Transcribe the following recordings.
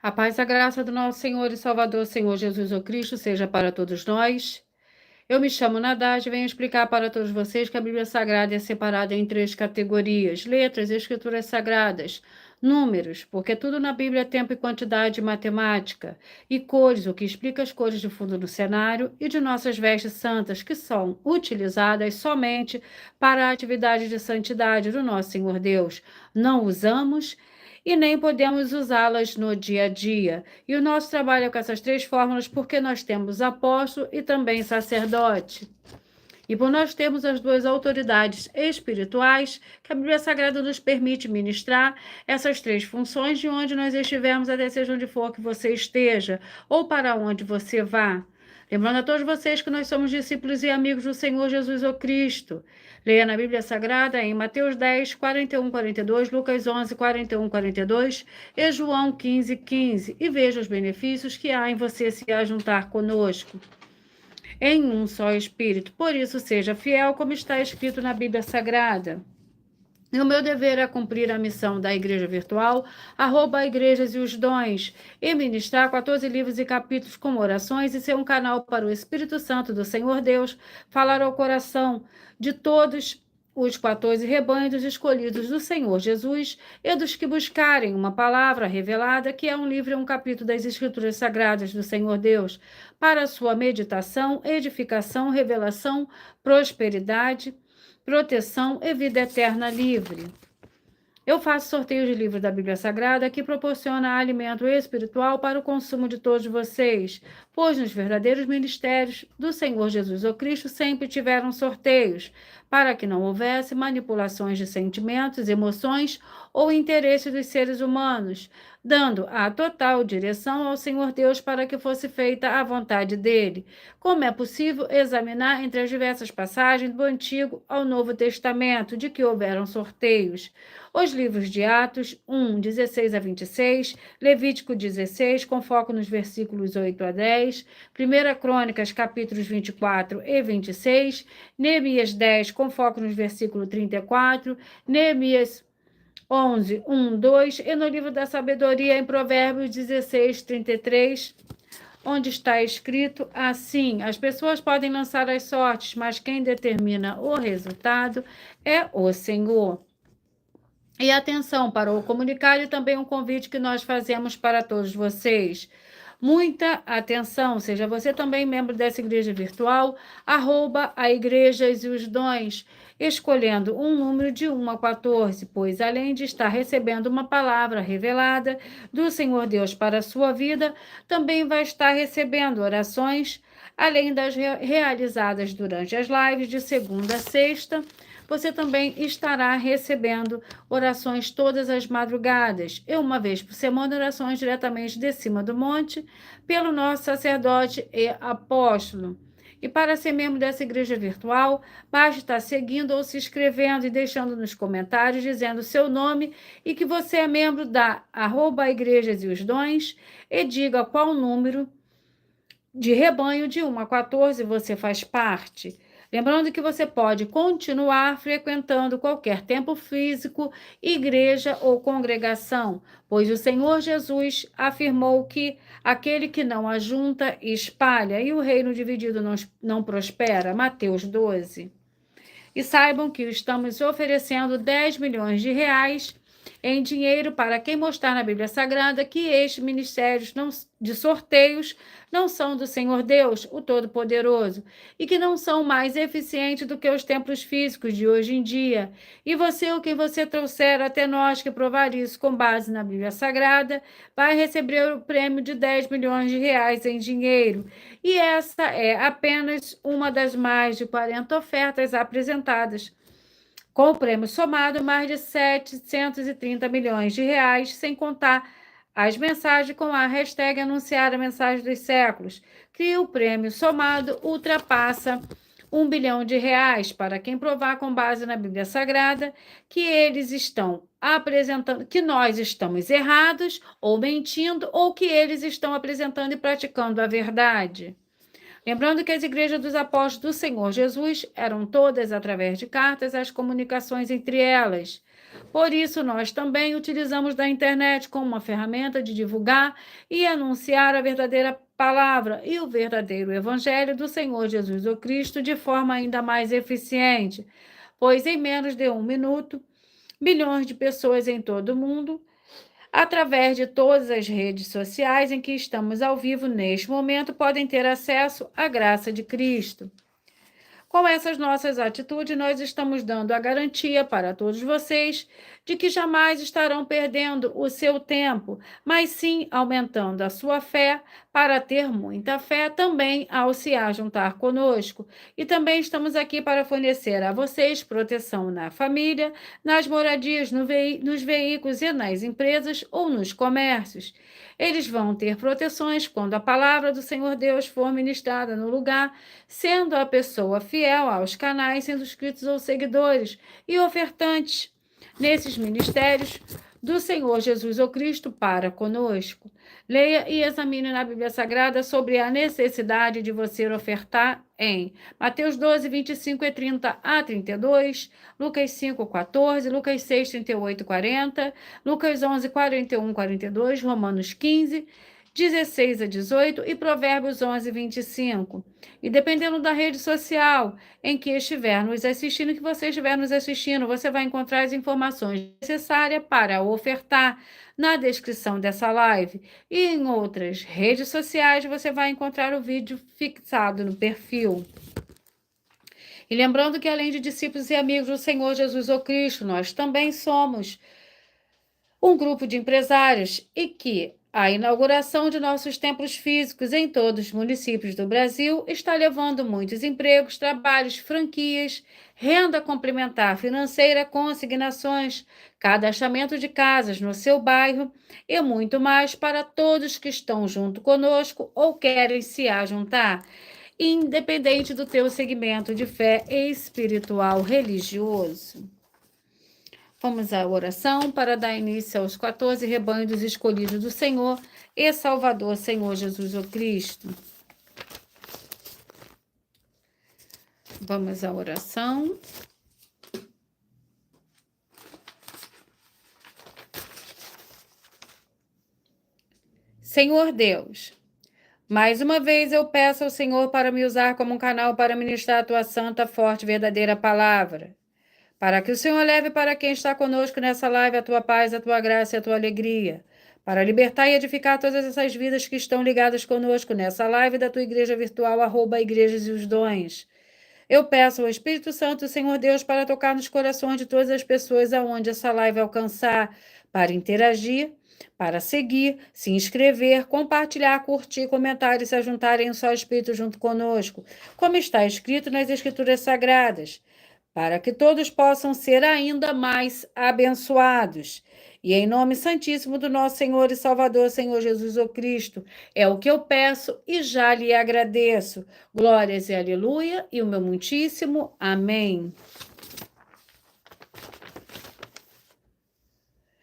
A paz e a graça do nosso Senhor e Salvador, Senhor Jesus o Cristo, seja para todos nós. Eu me chamo Nadage e venho explicar para todos vocês que a Bíblia Sagrada é separada em três categorias: letras, escrituras sagradas, números, porque tudo na Bíblia é tempo e quantidade matemática, e cores, o que explica as cores de fundo no cenário, e de nossas vestes santas, que são utilizadas somente para a atividade de santidade do nosso Senhor Deus. Não usamos e nem podemos usá-las no dia a dia. E o nosso trabalho é com essas três fórmulas porque nós temos apóstolo e também sacerdote. E por nós termos as duas autoridades espirituais, que a Bíblia Sagrada nos permite ministrar essas três funções de onde nós estivermos, até seja onde for que você esteja, ou para onde você vá. Lembrando a todos vocês que nós somos discípulos e amigos do Senhor Jesus o Cristo. Leia na Bíblia Sagrada em Mateus 10, 41, 42, Lucas 11, 41, 42 e João 15, 15. E veja os benefícios que há em você se ajuntar conosco em um só Espírito. Por isso, seja fiel, como está escrito na Bíblia Sagrada. E o meu dever é cumprir a missão da Igreja Virtual, @igrejas e os dons, e ministrar 14 livros e capítulos com orações e ser um canal para o Espírito Santo do Senhor Deus falar ao coração de todos os 14 rebanhos escolhidos do Senhor Jesus e dos que buscarem uma palavra revelada, que é um livro e um capítulo das Escrituras Sagradas do Senhor Deus, para sua meditação, edificação, revelação, prosperidade, proteção e vida eterna livre. Eu faço sorteio de livros da Bíblia Sagrada que proporciona alimento espiritual para o consumo de todos vocês, pois nos verdadeiros ministérios do Senhor Jesus o Cristo sempre tiveram sorteios, para que não houvesse manipulações de sentimentos, emoções ou interesse dos seres humanos, dando a total direção ao Senhor Deus para que fosse feita a vontade dele. Como é possível examinar entre as diversas passagens do Antigo ao Novo Testamento de que houveram sorteios? Os livros de Atos 1, 16 a 26, Levítico 16, com foco nos versículos 8 a 10, 1 Crônicas, capítulos 24 e 26, Neemias 10, com foco nos versículos 34, Neemias 11, 1, 2, e no livro da sabedoria, em Provérbios 16, 33, onde está escrito assim: as pessoas podem lançar as sortes, mas quem determina o resultado é o Senhor. E atenção para o comunicado e também um convite que nós fazemos para todos vocês. Muita atenção, seja você também membro dessa igreja virtual, @igrejas e os dons, escolhendo um número de 1 a 14, pois além de estar recebendo uma palavra revelada do Senhor Deus para a sua vida, também vai estar recebendo orações, além das realizadas durante as lives de segunda a sexta. Você também estará recebendo orações todas as madrugadas, e uma vez por semana, orações diretamente de cima do monte, pelo nosso sacerdote e apóstolo. E para ser membro dessa igreja virtual, basta estar seguindo ou se inscrevendo e deixando nos comentários, dizendo seu nome e que você é membro da @igrejas e os dons, e diga qual número de rebanho de 1 a 14 você faz parte. Lembrando que você pode continuar frequentando qualquer templo físico, igreja ou congregação, pois o Senhor Jesus afirmou que aquele que não ajunta, espalha, e o reino dividido não prospera. Mateus 12. E saibam que estamos oferecendo 10 milhões de reais em dinheiro para quem mostrar na Bíblia Sagrada que estes ministérios de sorteios não são do Senhor Deus, o Todo-Poderoso, e que não são mais eficientes do que os templos físicos de hoje em dia. E você, ou quem você trouxer até nós que provar isso com base na Bíblia Sagrada, vai receber o prêmio de 10 milhões de reais em dinheiro. E essa é apenas uma das mais de 40 ofertas apresentadas, com o prêmio somado, mais de 730 milhões de reais, sem contar as mensagens com a hashtag anunciar a mensagem dos séculos, que o prêmio somado ultrapassa 1 bilhão de reais para quem provar com base na Bíblia Sagrada que eles estão apresentando, que nós estamos errados ou mentindo, ou que eles estão apresentando e praticando a verdade. Lembrando que as igrejas dos apóstolos do Senhor Jesus eram todas através de cartas, as comunicações entre elas, Por isso, nós também utilizamos da internet como uma ferramenta de divulgar e anunciar a verdadeira palavra e o verdadeiro evangelho do Senhor Jesus o Cristo de forma ainda mais eficiente, pois em menos de 1 minuto, milhões de pessoas em todo o mundo, através de todas as redes sociais em que estamos ao vivo neste momento, podem ter acesso à graça de Cristo. Com essas nossas atitudes, nós estamos dando a garantia para todos vocês de que jamais estarão perdendo o seu tempo, mas sim aumentando a sua fé para ter muita fé também ao se ajuntar conosco. E também estamos aqui para fornecer a vocês proteção na família, nas moradias, nos veículos e nas empresas ou nos comércios. Eles vão ter proteções quando a palavra do Senhor Deus for ministrada no lugar, sendo a pessoa fiel aos canais, sendo inscritos ou seguidores e ofertantes nesses ministérios do Senhor Jesus ou Cristo para conosco. Leia e examine na Bíblia Sagrada sobre a necessidade de você ofertar em Mateus 12, 25 e 30 a 32, Lucas 5, 14, Lucas 6, 38 e 40, Lucas 11, 41, 42, Romanos 15, 16 a 18 e Provérbios 11, 25. E dependendo da rede social em que estiver nos assistindo, que você estiver nos assistindo, você vai encontrar as informações necessárias para ofertar na descrição dessa live. E em outras redes sociais, você vai encontrar o vídeo fixado no perfil. E lembrando que, além de discípulos e amigos do Senhor Jesus ou Cristo, nós também somos um grupo de empresários e que a inauguração de nossos templos físicos em todos os municípios do Brasil está levando muitos empregos, trabalhos, franquias, renda complementar financeira, consignações, cadastramento de casas no seu bairro e muito mais para todos que estão junto conosco ou querem se ajuntar, independente do teu segmento de fé espiritual religioso. Vamos à oração para dar início aos 14 rebanhos escolhidos do Senhor e Salvador, Senhor Jesus o Cristo. Vamos à oração. Senhor Deus, mais uma vez eu peço ao Senhor para me usar como um canal para ministrar a tua santa, forte, verdadeira palavra. Para que o Senhor leve para quem está conosco nessa live a tua paz, a tua graça e a tua alegria. Para libertar e edificar todas essas vidas que estão ligadas conosco nessa live da tua igreja virtual, @igrejas e os dons. Eu peço ao Espírito Santo, Senhor Deus, para tocar nos corações de todas as pessoas aonde essa live alcançar, para interagir, para seguir, se inscrever, compartilhar, curtir, comentar e se juntarem em um só Espírito junto conosco, como está escrito nas Escrituras Sagradas, para que todos possam ser ainda mais abençoados. E em nome santíssimo do nosso Senhor e Salvador, Senhor Jesus o Cristo, é o que eu peço e já lhe agradeço. Glórias e aleluia, e o meu muitíssimo amém.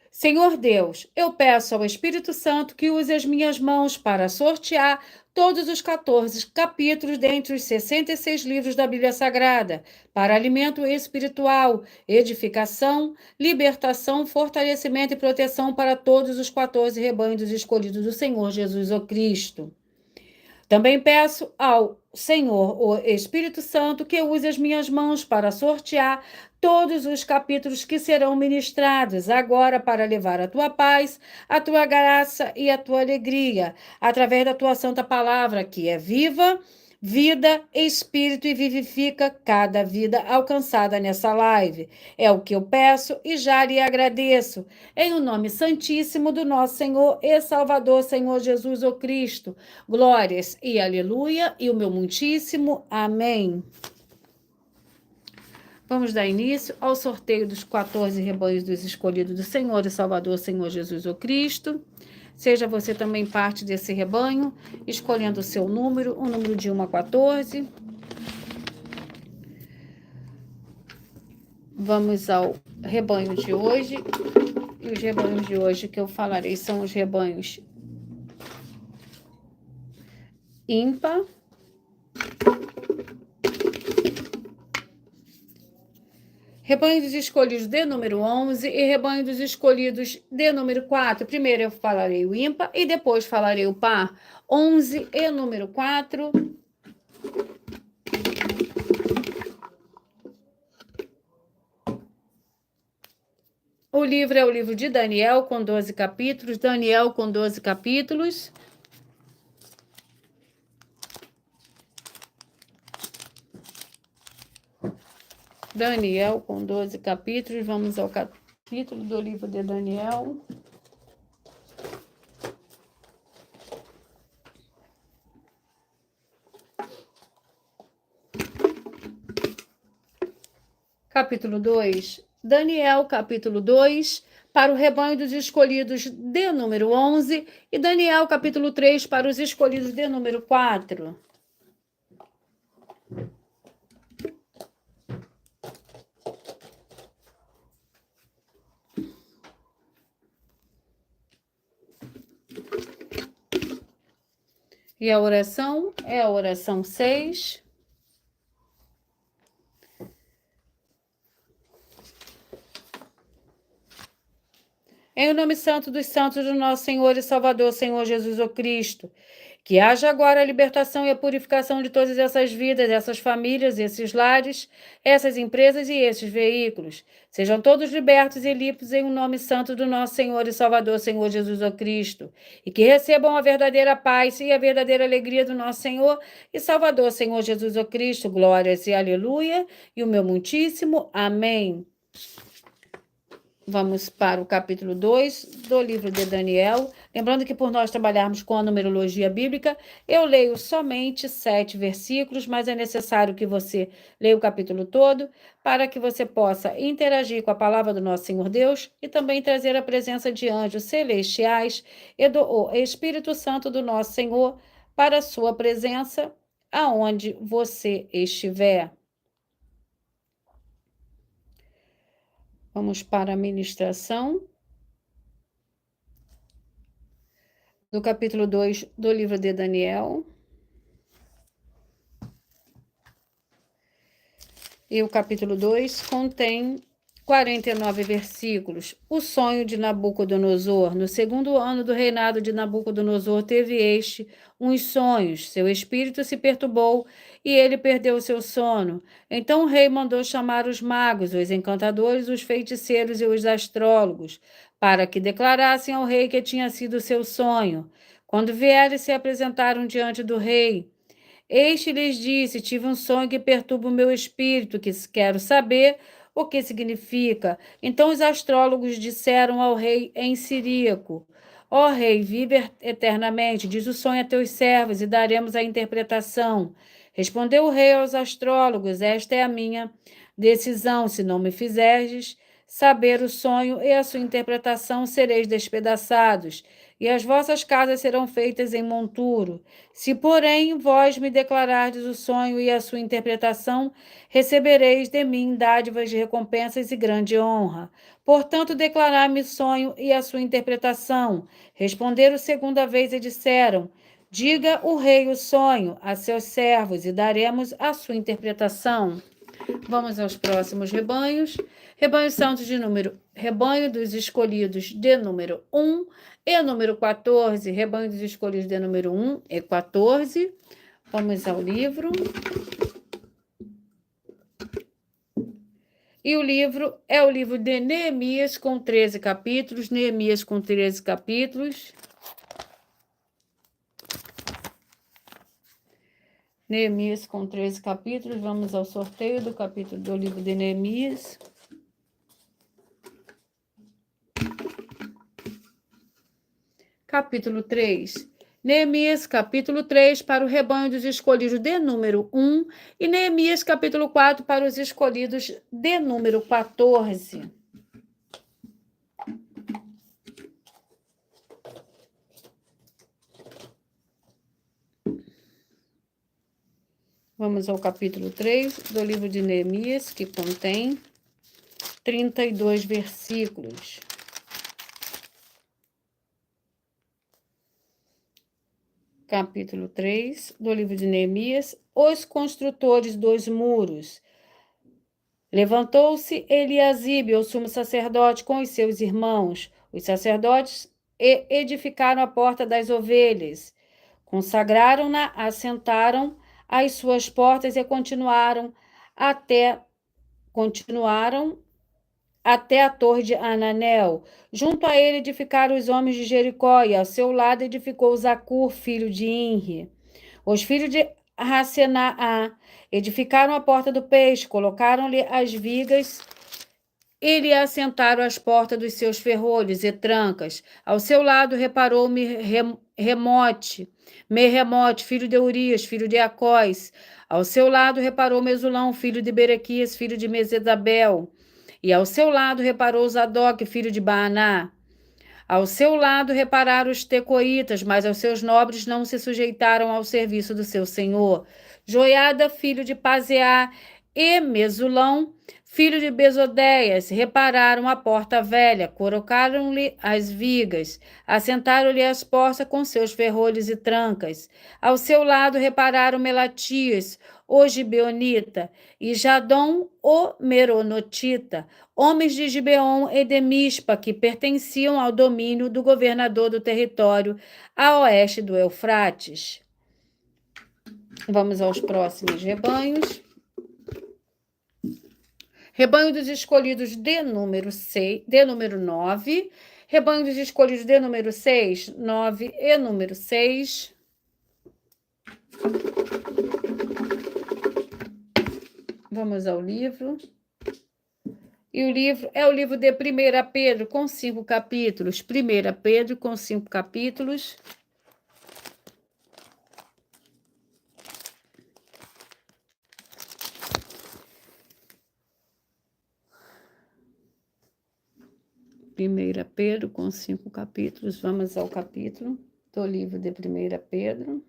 Senhor Deus, eu peço ao Espírito Santo que use as minhas mãos para sortear todos os 14 capítulos dentre os 66 livros da Bíblia Sagrada, para alimento espiritual, edificação, libertação, fortalecimento e proteção para todos os 14 rebanhos escolhidos do Senhor Jesus o Cristo. Também peço ao Senhor, o Espírito Santo, que use as minhas mãos para sortear todos os capítulos que serão ministrados agora para levar a tua paz, a tua graça e a tua alegria, através da tua santa palavra, que é viva, vida, espírito e vivifica cada vida alcançada nessa live. É o que eu peço e já lhe agradeço. Em o nome santíssimo do nosso Senhor e Salvador, Senhor Jesus o Cristo. Glórias e aleluia, e o meu muitíssimo amém. Vamos dar início ao sorteio dos 14 rebanhos dos escolhidos do Senhor e Salvador, Senhor Jesus o Cristo. Seja você também parte desse rebanho, escolhendo o seu número, o número de 1 a 14. Vamos ao rebanho de hoje. E os rebanhos de hoje que eu falarei são os rebanhos ímpar, Rebanho dos escolhidos de número 11 e rebanho dos escolhidos de número 4. Primeiro eu falarei o ímpar e depois falarei o par. 11 e número 4. O livro é o livro de Daniel, com 12 capítulos. Daniel com 12 capítulos. Daniel com 12 capítulos. Vamos ao capítulo do livro de Daniel. Capítulo 2. Daniel, capítulo 2, para o rebanho dos escolhidos de número 11. E Daniel, capítulo 3, para os escolhidos de número 4. E a oração é a oração 6. Em o nome santo dos santos do nosso Senhor e Salvador, Senhor Jesus o Cristo, que haja agora a libertação e a purificação de todas essas vidas, essas famílias, esses lares, essas empresas e esses veículos. Sejam todos libertos e limpos em o nome santo do nosso Senhor e Salvador, Senhor Jesus o Cristo, e que recebam a verdadeira paz e a verdadeira alegria do nosso Senhor e Salvador, Senhor Jesus o Cristo. Glórias e aleluia, e o meu muitíssimo amém. Vamos para o capítulo 2 do livro de Daniel. Lembrando que por nós trabalharmos com a numerologia bíblica, eu leio somente 7 versículos, mas é necessário que você leia o capítulo todo para que você possa interagir com a palavra do nosso Senhor Deus e também trazer a presença de anjos celestiais e do Espírito Santo do nosso Senhor para a sua presença aonde você estiver. Vamos para a ministração do capítulo 2 do livro de Daniel. E o capítulo 2 contém 49 versículos. O sonho de Nabucodonosor. No segundo ano do reinado de Nabucodonosor, teve este uns sonhos. Seu espírito se perturbou e ele perdeu o seu sono. Então o rei mandou chamar os magos, os encantadores, os feiticeiros e os astrólogos, para que declarassem ao rei que tinha sido o seu sonho. Quando vieram, se apresentaram diante do rei. Este lhes disse: tive um sonho que perturba o meu espírito, que quero saber o que significa. Então os astrólogos disseram ao rei em siríaco: ó rei, vive eternamente, diz o sonho a teus servos e daremos a interpretação. Respondeu o rei aos astrólogos: esta é a minha decisão, se não me fizerdes saber o sonho e a sua interpretação, sereis despedaçados, e as vossas casas serão feitas em monturo. Se, porém, vós me declarardes o sonho e a sua interpretação, recebereis de mim dádivas de recompensas e grande honra. Portanto, declarai-me o sonho e a sua interpretação. Responderam segunda vez e disseram: diga o rei o sonho a seus servos e daremos a sua interpretação. Vamos aos próximos rebanhos. Rebanho dos escolhidos de número 1 e número 14. Rebanho dos escolhidos de número 1 e 14. Vamos ao livro. E o livro é o livro de Neemias, com 13 capítulos. Neemias com 13 capítulos. Neemias com 13 capítulos. Vamos ao sorteio do capítulo do livro de Neemias. Capítulo 3. Neemias, capítulo 3, para o rebanho dos escolhidos de número 1, e Neemias, capítulo 4, para os escolhidos de número 14. Vamos ao capítulo 3 do livro de Neemias, que contém 32 versículos. Capítulo 3 do livro de Neemias, os construtores dos muros. Levantou-se Eliasibe, o sumo sacerdote, com os seus irmãos. Os sacerdotes edificaram a porta das ovelhas, consagraram-na, assentaram as suas portas e continuaram até a torre de Ananel. Junto a ele edificaram os homens de Jericó, e ao seu lado edificou Zacur, filho de Inri. Os filhos de Racenaá edificaram a porta do peixe, colocaram-lhe as vigas e lhe assentaram as portas dos seus ferrolhos e trancas. Ao seu lado reparou Merremote, filho de Urias, filho de Acós. Ao seu lado reparou Mesulão, filho de Berequias, filho de Mesezabel. E ao seu lado reparou Zadok, filho de Baaná. Ao seu lado repararam os tecoítas, mas aos seus nobres não se sujeitaram ao serviço do seu senhor. Joiada, filho de Paseá, e Mesulão, filho de Bezodéias, repararam a porta velha, colocaram-lhe as vigas, assentaram-lhe as portas com seus ferrolhos e trancas. Ao seu lado repararam Melatias, o Gibeonita, e Jadom, o Meronotita, homens de Gibeon e de Mispa, que pertenciam ao domínio do governador do território a oeste do Eufrates. Vamos aos próximos rebanhos. Rebanho dos escolhidos de número 9. Rebanho dos escolhidos de número 6, 9 e número 6. Vamos ao livro. E o livro é o livro de 1 Pedro, com 5 capítulos. 1 Pedro, com 5 capítulos. Primeira Pedro, com 5 capítulos. Vamos ao capítulo do livro de 1 Pedro.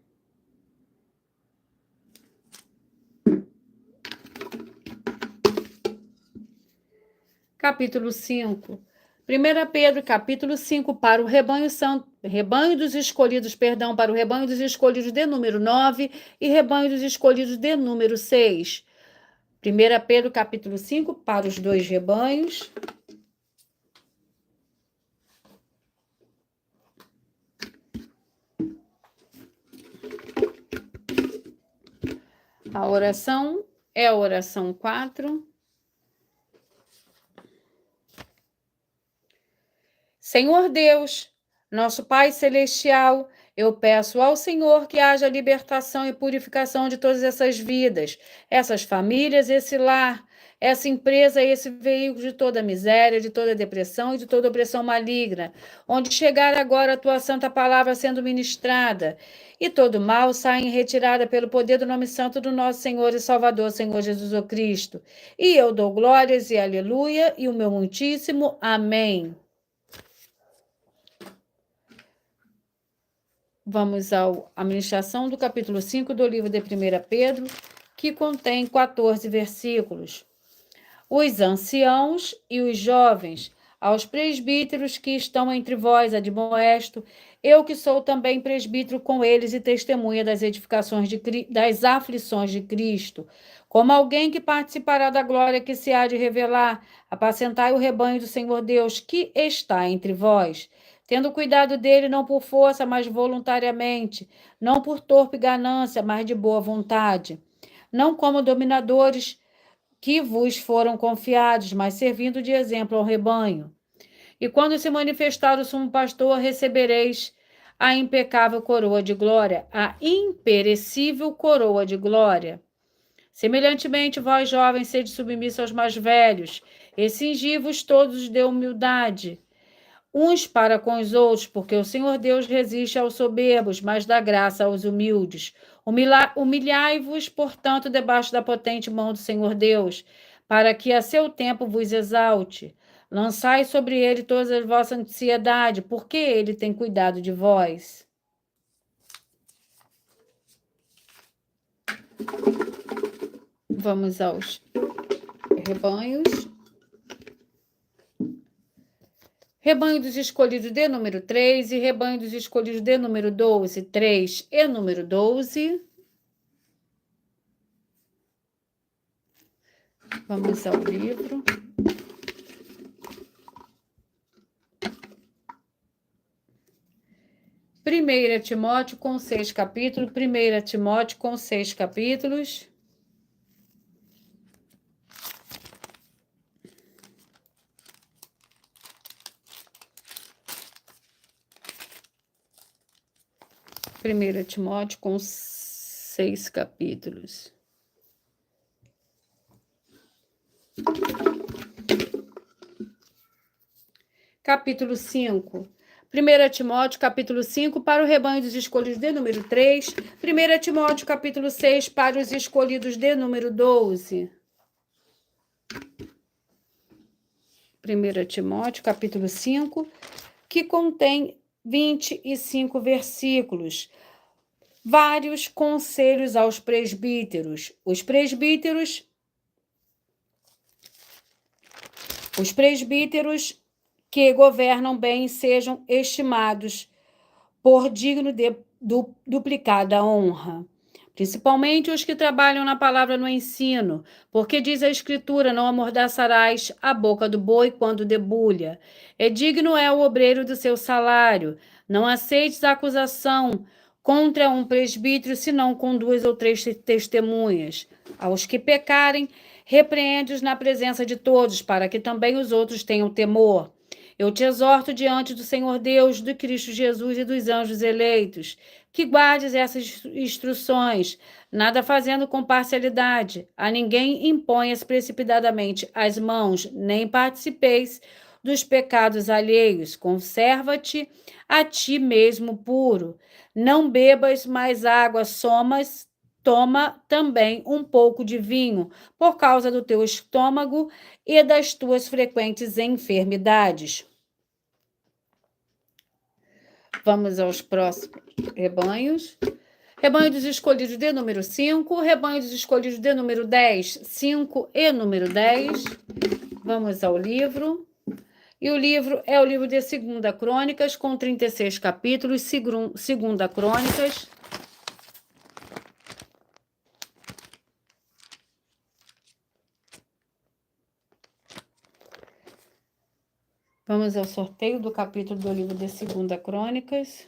Capítulo 5. 1 Pedro, capítulo 5, para o rebanho dos escolhidos, para o rebanho dos escolhidos de número 9 e rebanho dos escolhidos de número 6. 1 Pedro, capítulo 5, para os dois rebanhos. A oração é a oração 4. Senhor Deus, nosso Pai Celestial, eu peço ao Senhor que haja libertação e purificação de todas essas vidas, essas famílias, esse lar, essa empresa, esse veículo de toda miséria, de toda depressão e de toda opressão maligna, onde chegar agora a tua santa palavra sendo ministrada, e todo mal sai em retirada pelo poder do nome santo do nosso Senhor e Salvador, Senhor Jesus o Cristo. E eu dou glórias e aleluia, e o meu muitíssimo amém. Vamos à ministração do capítulo 5 do livro de 1 Pedro, que contém 14 versículos. Os anciãos e os jovens, aos presbíteros que estão entre vós, admoesto, eu que sou também presbítero com eles e testemunha das das aflições de Cristo, como alguém que participará da glória que se há de revelar, apacentai o rebanho do Senhor Deus, que está entre vós, tendo cuidado dele não por força, mas voluntariamente, não por torpe ganância, mas de boa vontade, não como dominadores que vos foram confiados, mas servindo de exemplo ao rebanho. E quando se manifestar o sumo pastor, recebereis a impecável coroa de glória, a imperecível coroa de glória. Semelhantemente, vós, jovens, sede submissos aos mais velhos, e cingi-vos todos de humildade, uns para com os outros, porque o Senhor Deus resiste aos soberbos, mas dá graça aos humildes. Humilhai-vos, portanto, debaixo da potente mão do Senhor Deus, para que a seu tempo vos exalte. Lançai sobre ele toda a vossa ansiedade, porque ele tem cuidado de vós. Vamos aos rebanhos. Rebanho dos escolhidos de número 3 e rebanho dos escolhidos de número 12, 3 e número 12. Vamos ao livro. Primeira Timóteo com 6 capítulos. 1 Timóteo com 6 capítulos. Primeira Timóteo com 6 capítulos. Capítulo 5. 1 Timóteo, capítulo 5, para o rebanho dos escolhidos de número 3. 1 Timóteo, capítulo 6, para os escolhidos de número 12. 1 Timóteo, capítulo 5, que contém 25 versículos. Vários conselhos aos presbíteros. Os presbíteros que governam bem sejam estimados por digno de duplicada honra, principalmente os que trabalham na palavra no ensino, porque diz a Escritura, não amordaçarás a boca do boi quando debulha. Digno é o obreiro do seu salário. Não aceites a acusação contra um presbítero, senão com 2 ou 3 testemunhas. Aos que pecarem, repreende-os na presença de todos, para que também os outros tenham temor. Eu te exorto diante do Senhor Deus, do Cristo Jesus e dos anjos eleitos, que guardes essas instruções, nada fazendo com parcialidade. A ninguém imponhas precipitadamente as mãos, nem participeis dos pecados alheios. Conserva-te a ti mesmo puro. Não bebas mais água, toma também um pouco de vinho, por causa do teu estômago e das tuas frequentes enfermidades. Vamos aos próximos rebanhos. Rebanho dos escolhidos de número 5, rebanho dos escolhidos de número 10, 5 e número 10. Vamos ao livro. E o livro é o livro de 2 Crônicas, com 36 capítulos, 2 Crônicas. Vamos ao sorteio do capítulo do livro de 2 Crônicas.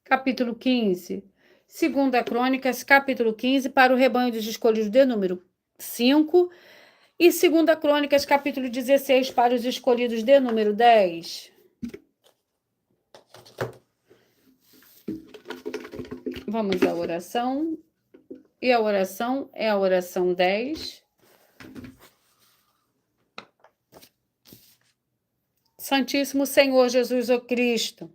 Capítulo 15. 2 Crônicas, capítulo 15, para o rebanho dos escolhidos de número 5. E 2 Crônicas, capítulo 16, para os escolhidos de número 10. Vamos à oração. E a oração é a oração 10. Santíssimo Senhor Jesus o Cristo,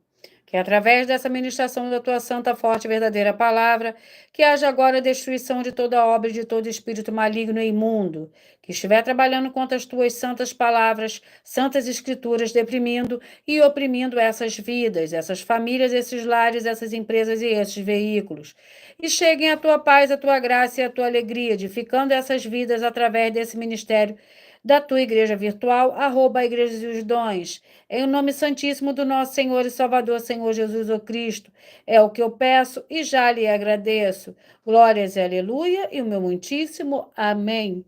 que através dessa ministração da tua santa, forte e verdadeira palavra, que haja agora a destruição de toda obra e de todo espírito maligno e imundo, que estiver trabalhando contra as tuas santas palavras, santas escrituras, deprimindo e oprimindo essas vidas, essas famílias, esses lares, essas empresas e esses veículos. E cheguem a tua paz, a tua graça e a tua alegria, edificando essas vidas através desse ministério da tua igreja virtual, @ Igreja dos Dons. Em nome santíssimo do nosso Senhor e Salvador, Senhor Jesus o Cristo, é o que eu peço e já lhe agradeço. Glórias e aleluia, e o meu muitíssimo amém.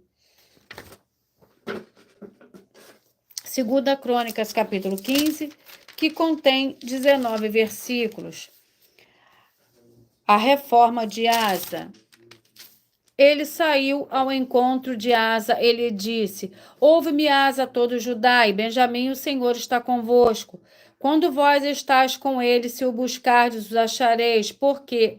2 Crônicas, capítulo 15, que contém 19 versículos. A reforma de Asa. Ele saiu ao encontro de Asa, ele disse: Ouve-me, Asa, todo Judá, e Benjamim, o Senhor está convosco. Quando vós estás com ele, se o buscardes, os achareis,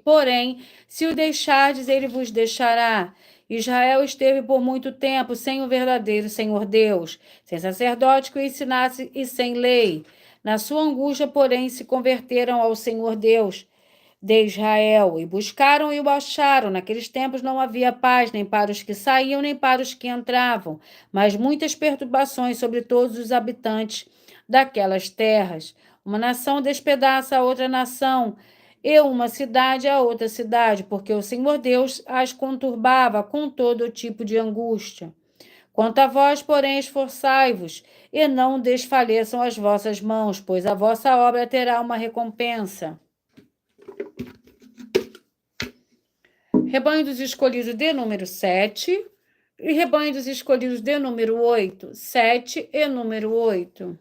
porém, se o deixardes, ele vos deixará. Israel esteve por muito tempo sem o verdadeiro Senhor Deus, sem sacerdote que o ensinasse e sem lei. Na sua angústia, porém, se converteram ao Senhor Deus de Israel, e buscaram e o acharam. Naqueles tempos não havia paz, nem para os que saíam, nem para os que entravam, mas muitas perturbações sobre todos os habitantes daquelas terras. Uma nação despedaça a outra nação, e uma cidade a outra cidade, porque o Senhor Deus as conturbava com todo tipo de angústia. Quanto a vós, porém, esforçai-vos, e não desfaleçam as vossas mãos, pois a vossa obra terá uma recompensa. Rebanho dos escolhidos de número 7 e rebanho dos escolhidos de número 8. 7 e número 8.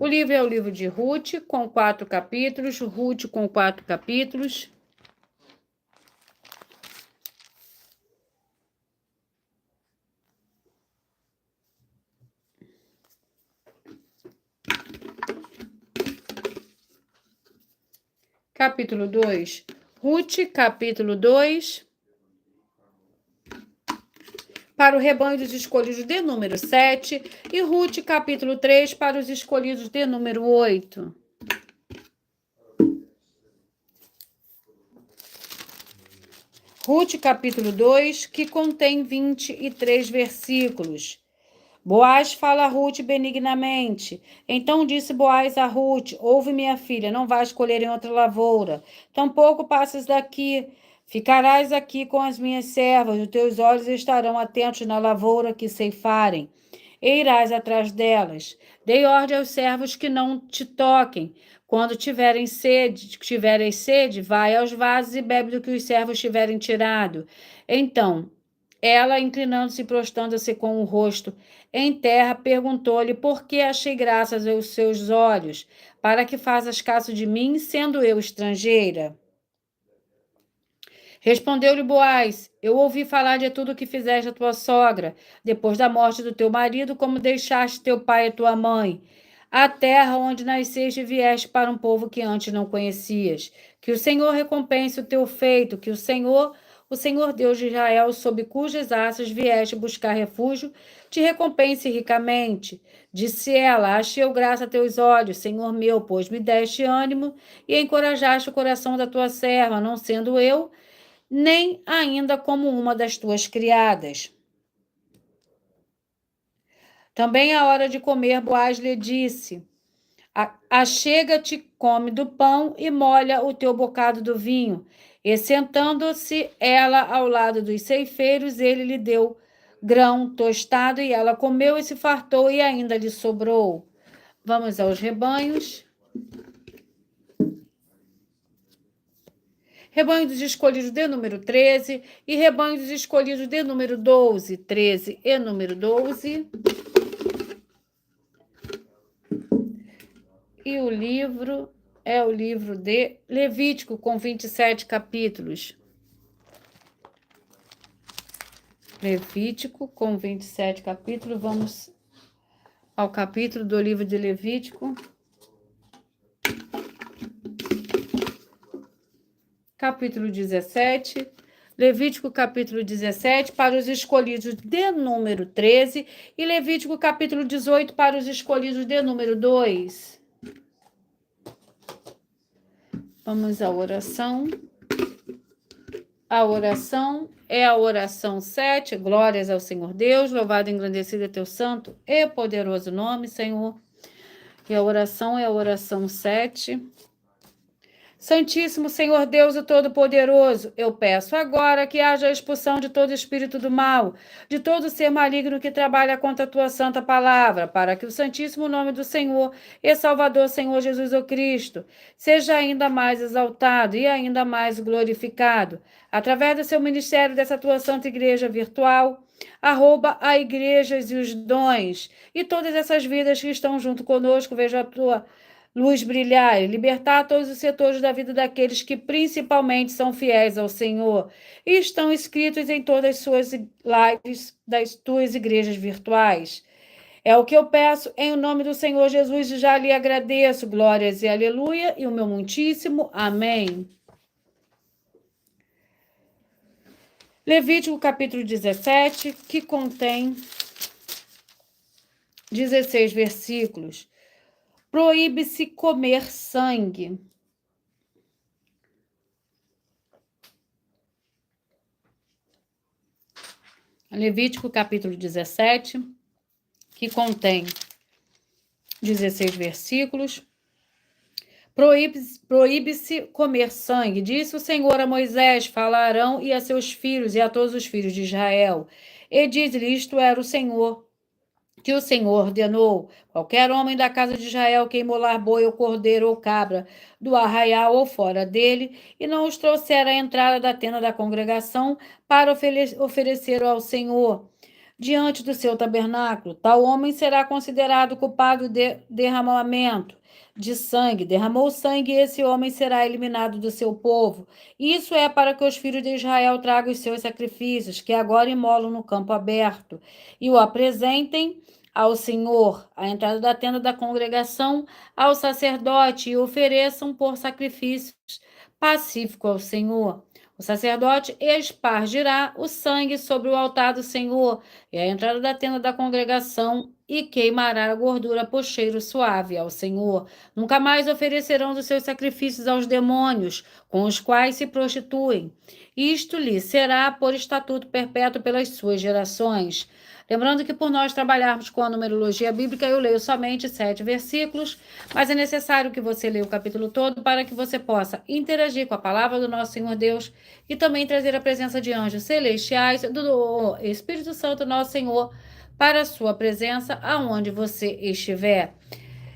O livro é o livro de Ruth, com 4 capítulos. Ruth com 4 capítulos. Capítulo 2. Ruth, capítulo 2. Para o rebanho dos escolhidos de número 7. E Ruth, capítulo 3, para os escolhidos de número 8. Ruth, capítulo 2, que contém 23 versículos. Boaz fala a Ruth benignamente. Então disse Boaz a Ruth: ouve, minha filha, não vais colher em outra lavoura. Tampouco passes daqui. Ficarás aqui com as minhas servas, os teus olhos estarão atentos na lavoura que ceifarem. E irás atrás delas. Dei ordem aos servos que não te toquem. Quando tiveres sede, vai aos vasos e bebe do que os servos tiverem tirado. Então, ela, inclinando-se e prostrando-se com o rosto em terra, perguntou-lhe: por que achei graças aos seus olhos? Para que fazas caso de mim, sendo eu estrangeira? Respondeu-lhe Boaz: eu ouvi falar de tudo o que fizeste a tua sogra, depois da morte do teu marido, como deixaste teu pai e tua mãe, a terra onde nasceste e vieste para um povo que antes não conhecias. Que o Senhor recompense o teu feito, que o Senhor Deus de Israel, sob cujas asas vieste buscar refúgio, te recompense ricamente. Disse ela: achei graça a teus olhos, Senhor meu, pois me deste ânimo e encorajaste o coração da tua serva, não sendo eu, nem ainda como uma das tuas criadas. Também à hora de comer, Boaz lhe disse: achega-te, come do pão e molha o teu bocado do vinho. E sentando-se ela ao lado dos ceifeiros, ele lhe deu grão tostado e ela comeu e se fartou e ainda lhe sobrou. Vamos aos rebanhos. Rebanho dos escolhidos de número 13 e rebanho dos escolhidos de número 12. 13 e número 12. E o livro é o livro de Levítico, com 27 capítulos. Levítico, com 27 capítulos. Vamos ao capítulo do livro de Levítico. Capítulo 17. Levítico, capítulo 17, para os escolhidos de número 13. E Levítico, capítulo 18, para os escolhidos de número 2. Vamos à oração. A oração é a oração 7. Glórias ao Senhor Deus, louvado e engrandecido é teu santo e poderoso nome, Senhor. E a oração é a oração 7. Santíssimo Senhor Deus o Todo-Poderoso, eu peço agora que haja a expulsão de todo espírito do mal, de todo ser maligno que trabalha contra a tua santa palavra, para que o santíssimo nome do Senhor e Salvador, Senhor Jesus o Cristo, seja ainda mais exaltado e ainda mais glorificado, através do seu ministério dessa tua santa igreja virtual. Arroba a igrejas e os dons, e todas essas vidas que estão junto conosco, vejo a tua luz brilhar e libertar todos os setores da vida daqueles que principalmente são fiéis ao Senhor e estão inscritos em todas as suas lives das tuas igrejas virtuais. É o que eu peço em nome do Senhor Jesus e já lhe agradeço. Glórias e aleluia e o meu muitíssimo amém. Levítico capítulo 17, que contém 16 versículos. Proíbe-se comer sangue. Levítico capítulo 17, que contém 16 versículos. Proíbe-se comer sangue. Disse o Senhor a Moisés: fala a Arão e a seus filhos e a todos os filhos de Israel. E diz-lhe: isto era o Senhor, que o Senhor ordenou: qualquer homem da casa de Israel que imolar boi ou cordeiro ou cabra do arraial ou fora dele, e não os trouxer à entrada da tenda da congregação para oferecer ao Senhor diante do seu tabernáculo, tal homem será considerado culpado de derramamento de sangue. Derramou sangue, e esse homem será eliminado do seu povo. Isso é para que os filhos de Israel tragam os seus sacrifícios, que agora imolam no campo aberto, e o apresentem ao Senhor, à entrada da tenda da congregação, ao sacerdote, e ofereçam por sacrifícios pacífico ao Senhor. O sacerdote espargirá o sangue sobre o altar do Senhor e a entrada da tenda da congregação e queimará a gordura por cheiro suave ao Senhor. Nunca mais oferecerão dos seus sacrifícios aos demônios, com os quais se prostituem. Isto lhe será por estatuto perpétuo pelas suas gerações. Lembrando que por nós trabalharmos com a numerologia bíblica, eu leio somente 7 versículos, mas é necessário que você leia o capítulo todo para que você possa interagir com a palavra do nosso Senhor Deus e também trazer a presença de anjos celestiais, do Espírito Santo, nosso Senhor, para a sua presença aonde você estiver.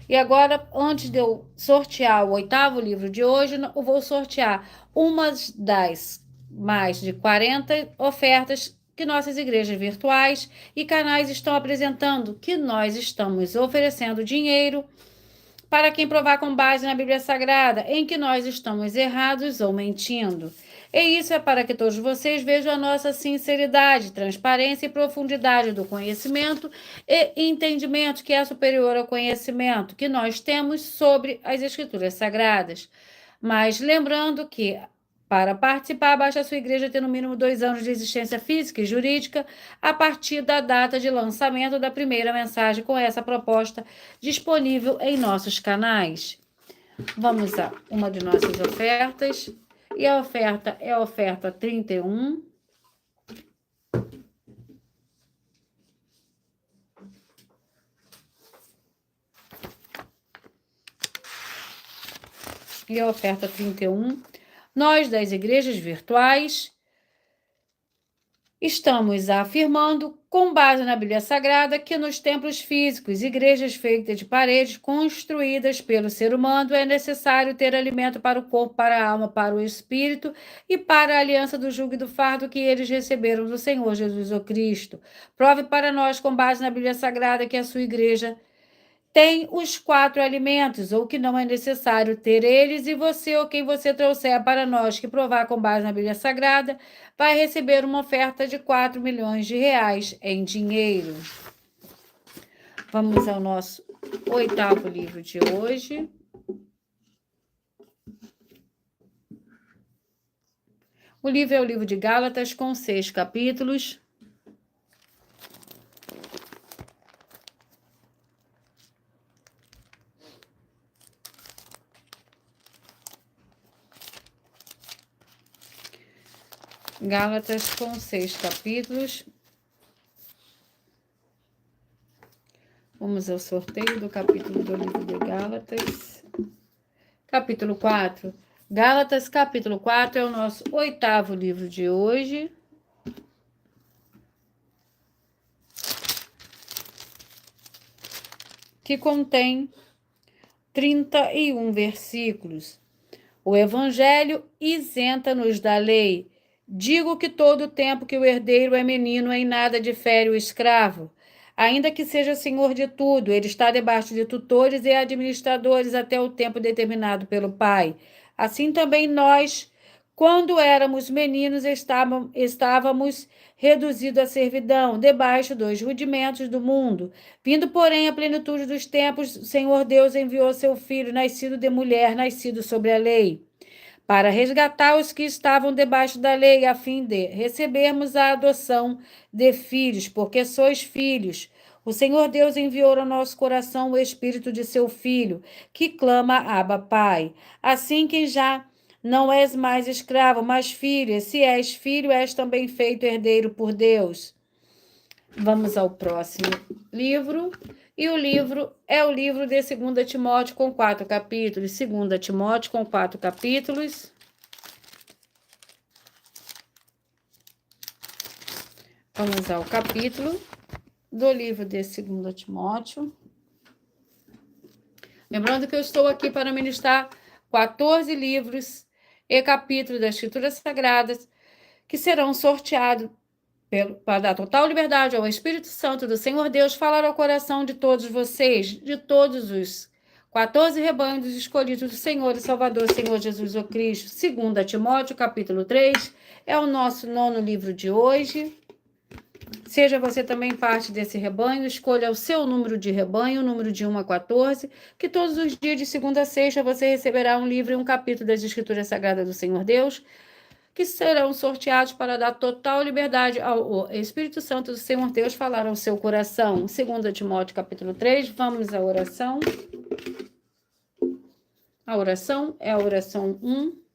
E agora, antes de eu sortear o 8º livro de hoje, eu vou sortear uma das mais de 40 ofertas que nossas igrejas virtuais e canais estão apresentando, que nós estamos oferecendo dinheiro para quem provar com base na Bíblia Sagrada em que nós estamos errados ou mentindo. E isso é para que todos vocês vejam a nossa sinceridade, transparência e profundidade do conhecimento e entendimento que é superior ao conhecimento que nós temos sobre as Escrituras Sagradas. Mas lembrando que para participar, basta a sua igreja ter no mínimo 2 anos de existência física e jurídica a partir da data de lançamento da primeira mensagem com essa proposta disponível em nossos canais. Vamos a uma de nossas ofertas. E a oferta é a oferta 31. E a oferta 31. Nós, das igrejas virtuais, estamos afirmando, com base na Bíblia Sagrada, que nos templos físicos, igrejas feitas de paredes construídas pelo ser humano, é necessário ter alimento para o corpo, para a alma, para o espírito e para a aliança do jugo e do fardo que eles receberam do Senhor Jesus o Cristo. Prove para nós, com base na Bíblia Sagrada, que a sua igreja tem os 4 alimentos, ou que não é necessário ter eles, e você ou quem você trouxer para nós que provar com base na Bíblia Sagrada, vai receber uma oferta de 4 milhões de reais em dinheiro. Vamos ao nosso 8º livro de hoje. O livro é o livro de Gálatas, com 6 capítulos. Gálatas com 6 capítulos. Vamos ao sorteio do capítulo do livro de Gálatas. Capítulo 4. Gálatas, capítulo 4, é o nosso 8º livro de hoje. Que contém 31 versículos. O Evangelho isenta-nos da lei. Digo que todo o tempo que o herdeiro é menino, em nada difere o escravo. Ainda que seja senhor de tudo, ele está debaixo de tutores e administradores até o tempo determinado pelo pai. Assim também nós, quando éramos meninos, estávamos reduzidos à servidão, debaixo dos rudimentos do mundo. Vindo, porém, à plenitude dos tempos, o Senhor Deus enviou seu Filho, nascido de mulher, nascido sobre a lei, para resgatar os que estavam debaixo da lei, a fim de recebermos a adoção de filhos, porque sois filhos. O Senhor Deus enviou ao nosso coração o Espírito de seu Filho, que clama, Abba, Pai. Assim que já não és mais escravo, mas filho, e se és filho, és também feito herdeiro por Deus. Vamos ao próximo livro. E o livro é o livro de 2 Timóteo com 4 capítulos. 2 Timóteo com 4 capítulos. Vamos ao capítulo. do livro de 2 Timóteo. Lembrando que eu estou aqui para ministrar 14 livros e capítulos das Escrituras Sagradas que serão sorteados para dar total liberdade ao Espírito Santo do Senhor Deus falar ao coração de todos vocês, de todos os 14 rebanhos escolhidos do Senhor e Salvador, Senhor Jesus o Cristo. 2 Timóteo, capítulo 3, é o nosso 9º livro de hoje. Seja você também parte desse rebanho, escolha o seu número de rebanho, o número de 1 a 14, que todos os dias de segunda a sexta você receberá um livro e um capítulo das Escrituras Sagradas do Senhor Deus, que serão sorteados para dar total liberdade ao Espírito Santo do Senhor Deus falar ao seu coração. 2 Timóteo, capítulo 3, vamos à oração. A oração é a oração 1.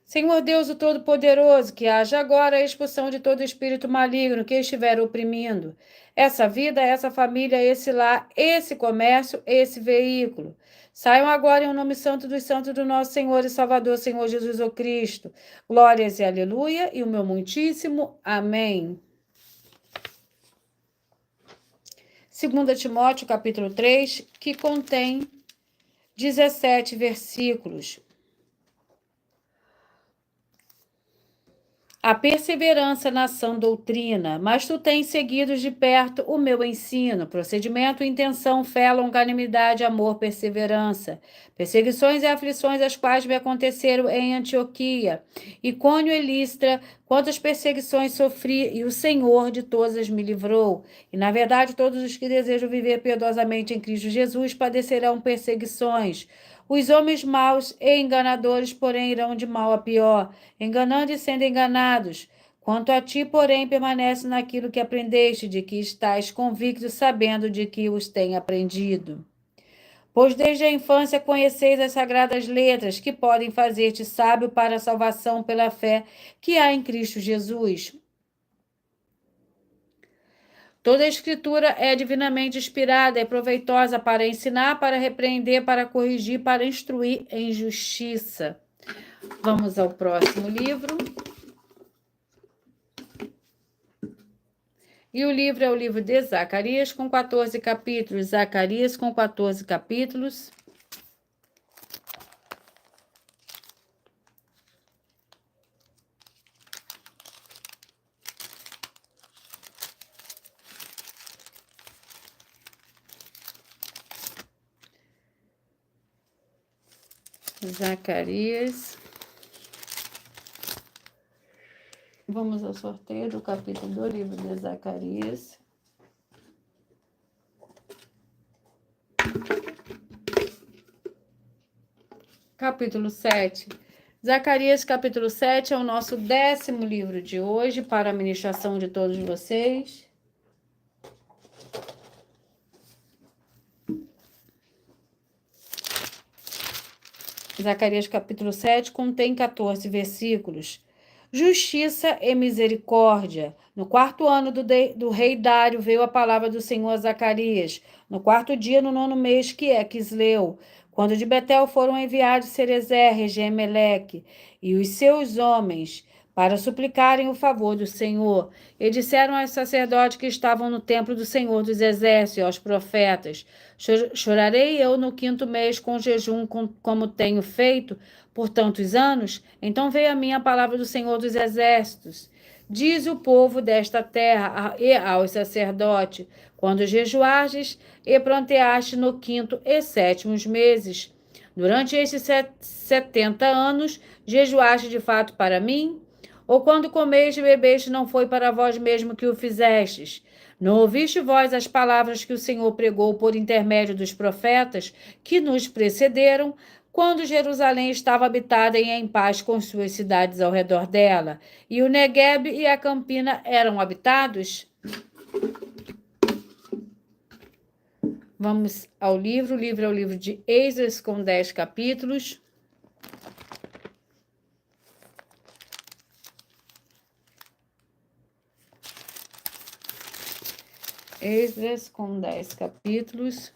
Senhor Deus, o Todo-Poderoso, que haja agora a expulsão de todo espírito maligno que estiver oprimindo essa vida, essa família, esse lar, esse comércio, esse veículo. Saiam agora em nome santo dos santos do nosso Senhor e Salvador, Senhor Jesus o Cristo. Glórias e aleluia, e o meu muitíssimo amém. 2 Timóteo, capítulo 3, que contém 17 versículos. A perseverança na sã doutrina, mas tu tens seguido de perto o meu ensino, procedimento, intenção, fé, longanimidade, amor, perseverança, perseguições e aflições as quais me aconteceram em Antioquia, Icônio e Listra, quantas perseguições sofri, e o Senhor de todas me livrou. E, na verdade, todos os que desejam viver piedosamente em Cristo Jesus padecerão perseguições. Os homens maus e enganadores, porém, irão de mal a pior, enganando e sendo enganados. Quanto a ti, porém, permanece naquilo que aprendeste, de que estás convicto, sabendo de que os tem aprendido. Pois desde a infância conheceis as sagradas letras, que podem fazer-te sábio para a salvação pela fé que há em Cristo Jesus. Toda a Escritura é divinamente inspirada, é proveitosa para ensinar, para repreender, para corrigir, para instruir em justiça. Vamos ao próximo livro. E o livro é o livro de Zacarias, com 14 capítulos. Zacarias, com 14 capítulos. Zacarias. Vamos ao sorteio do capítulo do livro de Zacarias. Capítulo 7. Zacarias, capítulo 7, é o nosso 10º livro de hoje, para a ministração de todos vocês. Zacarias, capítulo 7, contém 14 versículos. Justiça e misericórdia. No 4º ano do rei Dário veio a palavra do Senhor a Zacarias, no 4º dia, no 9º mês, que é Quisleu, quando de Betel foram enviados Cerezer, Regem-Meleque e os seus homens, para suplicarem o favor do Senhor. E disseram aos sacerdotes que estavam no templo do Senhor dos Exércitos e aos profetas: Chorarei eu no 5º mês com jejum, como tenho feito por tantos anos? Então veio a mim a palavra do Senhor dos Exércitos. Diz o povo desta terra e aos sacerdotes: quando jejuardes e pranteaste no 5º e 7º meses, durante estes 70 anos, jejuaste de fato para mim? Ou quando comeste e bebeste, não foi para vós mesmo que o fizestes? Não ouviste vós as palavras que o Senhor pregou por intermédio dos profetas que nos precederam, quando Jerusalém estava habitada e em paz com suas cidades ao redor dela, e o Neguebe e a Campina eram habitados? Vamos ao livro. O livro é o livro de Esdras, com 10 capítulos. Esdras, com 10 capítulos.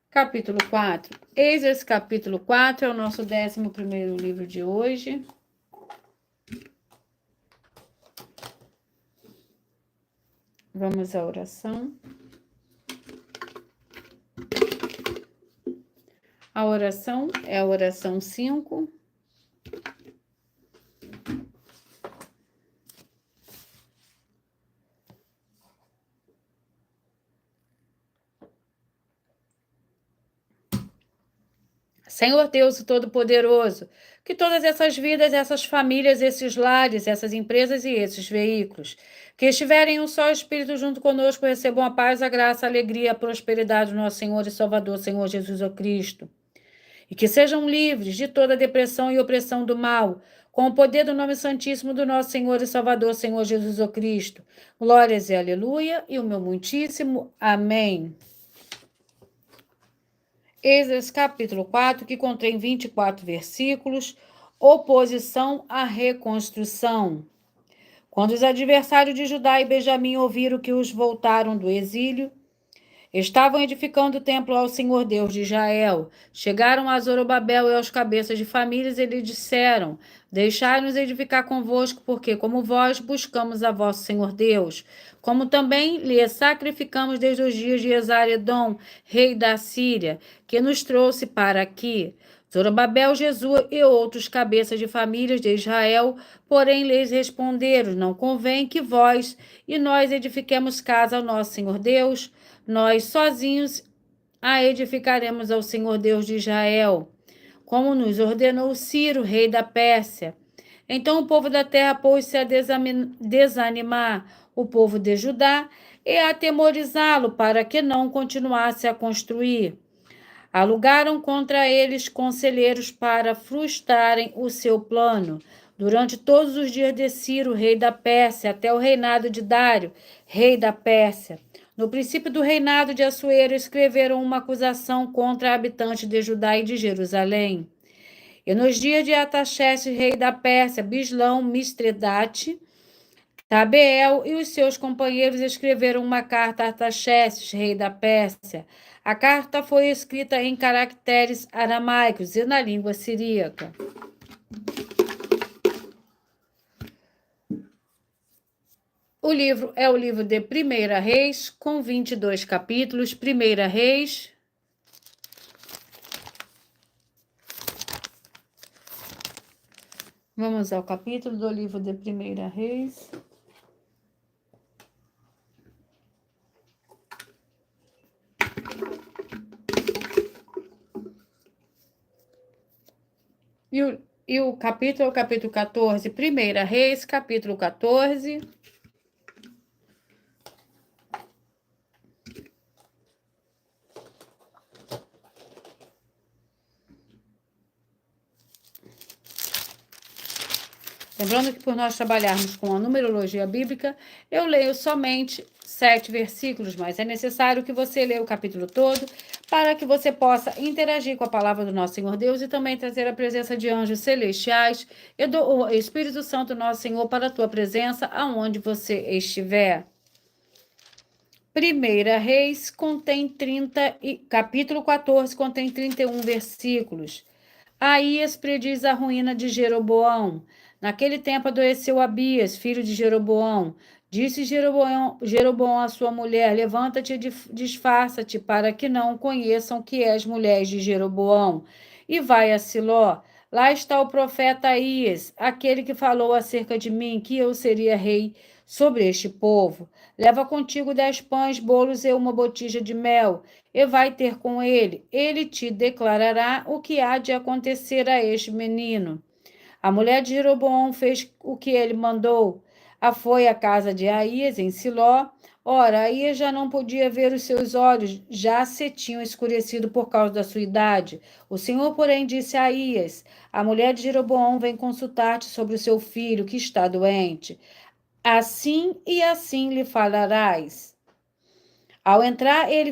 Capítulo 4. Eis esse capítulo 4, é o nosso 11º livro de hoje. Vamos à oração. A oração é a oração 5. Senhor Deus Todo-Poderoso, que todas essas vidas, essas famílias, esses lares, essas empresas e esses veículos, que estiverem em um só Espírito junto conosco, recebam a paz, a graça, a alegria, a prosperidade do nosso Senhor e Salvador, Senhor Jesus Cristo. E que sejam livres de toda depressão e opressão do mal, com o poder do nome santíssimo do nosso Senhor e Salvador, Senhor Jesus Cristo. Glórias e aleluia, e o meu muitíssimo amém. Êxodo capítulo 4, que contém 24 versículos, oposição à reconstrução. Quando os adversários de Judá e Benjamim ouviram que os voltaram do exílio, estavam edificando o templo ao Senhor Deus de Israel. Chegaram a Zorobabel e aos cabeças de famílias e lhe disseram: Deixai-nos edificar convosco, porque, como vós, buscamos a vosso Senhor Deus, como também lhe sacrificamos desde os dias de Esar-Edom, rei da Síria, que nos trouxe para aqui. Zorobabel, Jesus e outros cabeças de famílias de Israel, porém lhes responderam: Não convém que vós e nós edifiquemos casa ao nosso Senhor Deus. Nós sozinhos a edificaremos ao Senhor Deus de Israel, como nos ordenou Ciro, rei da Pérsia. Então o povo da terra pôs-se a desanimar o povo de Judá e a atemorizá-lo para que não continuasse a construir. Alugaram contra eles conselheiros para frustrarem o seu plano. Durante todos os dias de Ciro, rei da Pérsia, até o reinado de Dário, rei da Pérsia. No princípio do reinado de Assuero, escreveram uma acusação contra habitantes de Judá e de Jerusalém. E nos dias de Artaxerxes, rei da Pérsia, Bislão, Mistredate, Tabeel e os seus companheiros escreveram uma carta a Artaxerxes, rei da Pérsia. A carta foi escrita em caracteres aramaicos e na língua siríaca. O livro é o livro de 1 Reis, com 22 capítulos. 1 Reis. Vamos ao capítulo do livro de 1 Reis. E o capítulo é o capítulo 14. 1 Reis, capítulo 14. Lembrando que por nós trabalharmos com a numerologia bíblica, eu leio somente 7 versículos, mas é necessário que você leia o capítulo todo para que você possa interagir com a palavra do nosso Senhor Deus e também trazer a presença de anjos celestiais e do Espírito Santo, nosso Senhor, para a tua presença aonde você estiver. 1 Reis contém capítulo 14 contém 31 versículos. Aías prediz a ruína de Jeroboão. Naquele tempo adoeceu Abias, filho de Jeroboão. Disse Jeroboão à sua mulher: Levanta-te e disfarça-te, para que não conheçam que és mulher de Jeroboão. E vai a Siló. Lá está o profeta Aías, aquele que falou acerca de mim, que eu seria rei sobre este povo. Leva contigo 10 pães, bolos e uma botija de mel, e vai ter com ele. Ele te declarará o que há de acontecer a este menino. A mulher de Jeroboão fez o que ele mandou. Foi à casa de Aías, em Siló. Ora, Aías já não podia ver os seus olhos, já se tinham escurecido por causa da sua idade. O Senhor, porém, disse a Aías: A mulher de Jeroboão vem consultar-te sobre o seu filho, que está doente. Assim e assim lhe falarás. Ao entrar, ela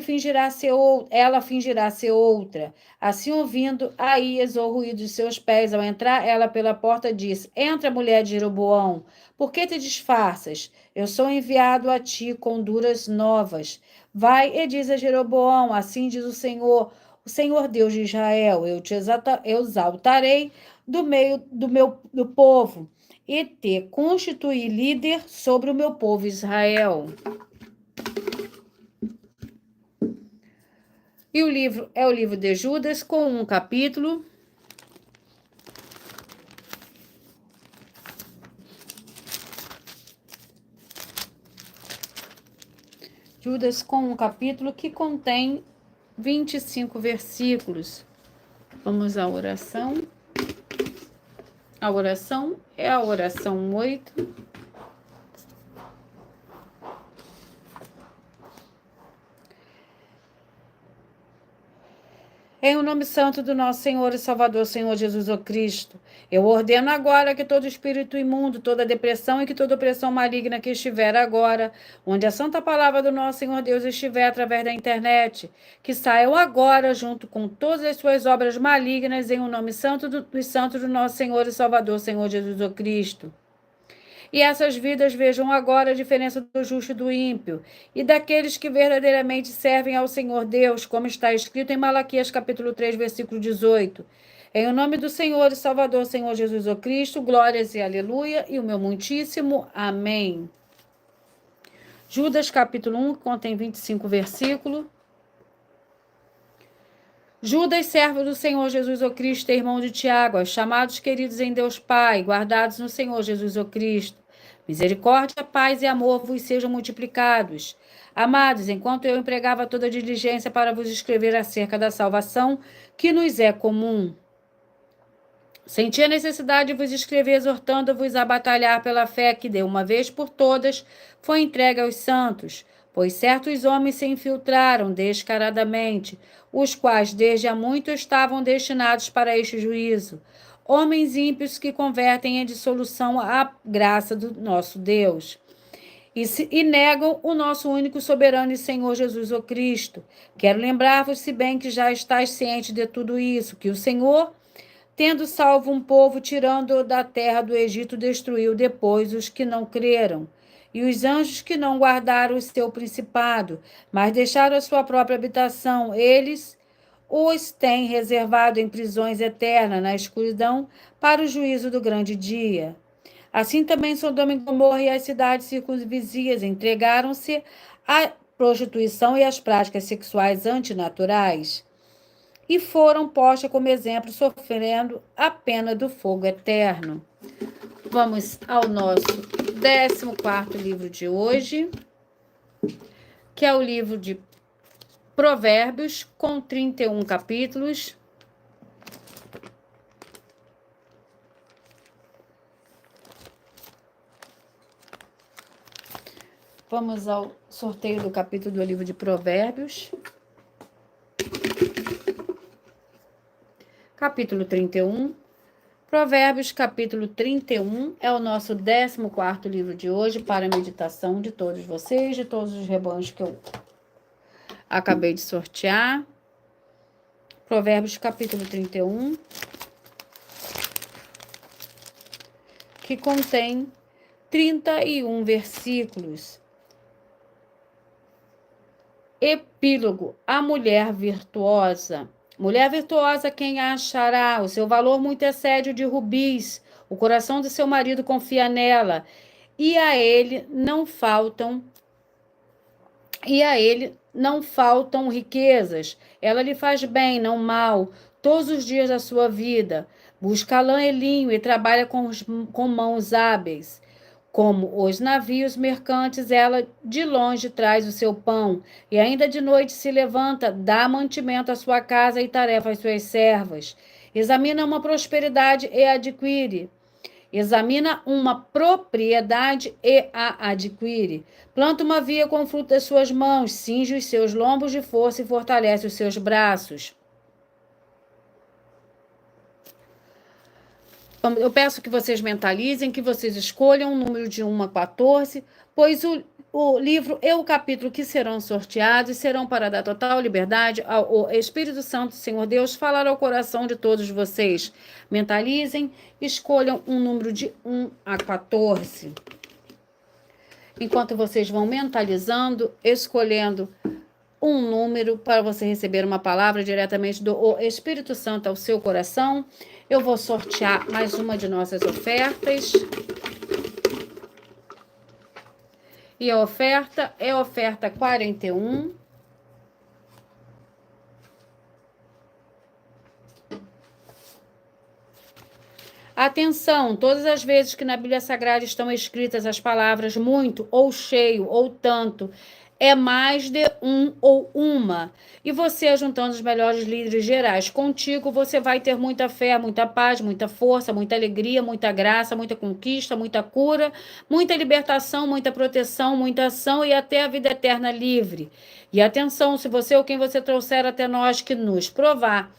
fingirá ser outra. Assim, ouvindo Aías o ruído de seus pés, ao entrar, ela pela porta disse: Entra, mulher de Jeroboão, por que te disfarças? Eu sou enviado a ti com duras novas. Vai e diz a Jeroboão: Assim diz o Senhor Deus de Israel: Eu te exaltarei do meio do povo e te constituí líder sobre o meu povo Israel. E o livro é o livro de Judas, com um capítulo. Judas com um capítulo que contém 25 versículos. Vamos à oração. A oração é a oração 8. Em o nome santo do nosso Senhor e Salvador, Senhor Jesus o Cristo, eu ordeno agora que todo espírito imundo, toda depressão e que toda opressão maligna que estiver agora, onde a santa palavra do nosso Senhor Deus estiver através da internet, que saiam agora junto com todas as suas obras malignas em o nome santo dos santos do nosso Senhor e Salvador, Senhor Jesus o Cristo. E essas vidas vejam agora a diferença do justo e do ímpio, e daqueles que verdadeiramente servem ao Senhor Deus, como está escrito em Malaquias capítulo 3, versículo 18. Em o nome do Senhor e Salvador, Senhor Jesus o Cristo, glórias e aleluia, e o meu muitíssimo amém. Judas capítulo 1, que contém 25 versículos. Judas, servo do Senhor Jesus o Cristo, irmão de Tiago, aos chamados queridos em Deus Pai, guardados no Senhor Jesus o Cristo. Misericórdia, paz e amor vos sejam multiplicados. Amados, enquanto eu empregava toda diligência para vos escrever acerca da salvação que nos é comum, senti a necessidade de vos escrever exortando-vos a batalhar pela fé que, de uma vez por todas, foi entregue aos santos, pois certos homens se infiltraram descaradamente, os quais desde há muito estavam destinados para este juízo. Homens ímpios que convertem em dissolução a graça do nosso Deus e negam o nosso único soberano e Senhor Jesus o Cristo. Quero lembrar-vos, se bem que já estáis cientes de tudo isso, que o Senhor, tendo salvo um povo, tirando-o da terra do Egito, destruiu depois os que não creram. E os anjos que não guardaram o seu principado, mas deixaram a sua própria habitação, eles os têm reservado em prisões eternas, na escuridão, para o juízo do grande dia. Assim também Sodoma e Gomorra e as cidades circunvizinhas entregaram-se à prostituição e às práticas sexuais antinaturais e foram postas como exemplo, sofrendo a pena do fogo eterno. Vamos ao nosso 14º livro de hoje, que é o livro de Provérbios, com 31 capítulos. Vamos ao sorteio do capítulo do livro de Provérbios. Capítulo 31. Provérbios, capítulo 31, é o nosso 14º livro de hoje para a meditação de todos vocês, de todos os rebanhos que eu acabei de sortear. Provérbios, capítulo 31, que contém 31 versículos. Epílogo: a mulher virtuosa. Mulher virtuosa, quem a achará? O seu valor muito excede o de rubis. O coração de seu marido confia nela, e a ele não faltam riquezas. Ela lhe faz bem, não mal, todos os dias da sua vida. Busca lã e linho e trabalha com mãos hábeis. Como os navios mercantes, ela de longe traz o seu pão, e ainda de noite se levanta, dá mantimento à sua casa e tarefa às suas servas. Examina uma prosperidade e adquire. Examina uma propriedade e a adquire. Planta uma via com o fruto das suas mãos, cinge os seus lombos de força e fortalece os seus braços. Eu peço que vocês mentalizem, que vocês escolham um número de 1 a 14, pois o livro e o capítulo que serão sorteados serão para dar total liberdade ao Espírito Santo, Senhor Deus, falar ao coração de todos vocês. Mentalizem, escolham um número de 1 a 14. Enquanto vocês vão mentalizando, escolhendo um número para você receber uma palavra diretamente do Espírito Santo ao seu coração, eu vou sortear mais uma de nossas ofertas. E a oferta é a oferta 41. Atenção, todas as vezes que na Bíblia Sagrada estão escritas as palavras muito, ou cheio, ou tanto, é mais de um ou uma. E você, juntando os melhores líderes gerais contigo, você vai ter muita fé, muita paz, muita força, muita alegria, muita graça, muita conquista, muita cura, muita libertação, muita proteção, muita ação e até a vida eterna livre. E atenção, se você ou quem você trouxer até nós que nos provar,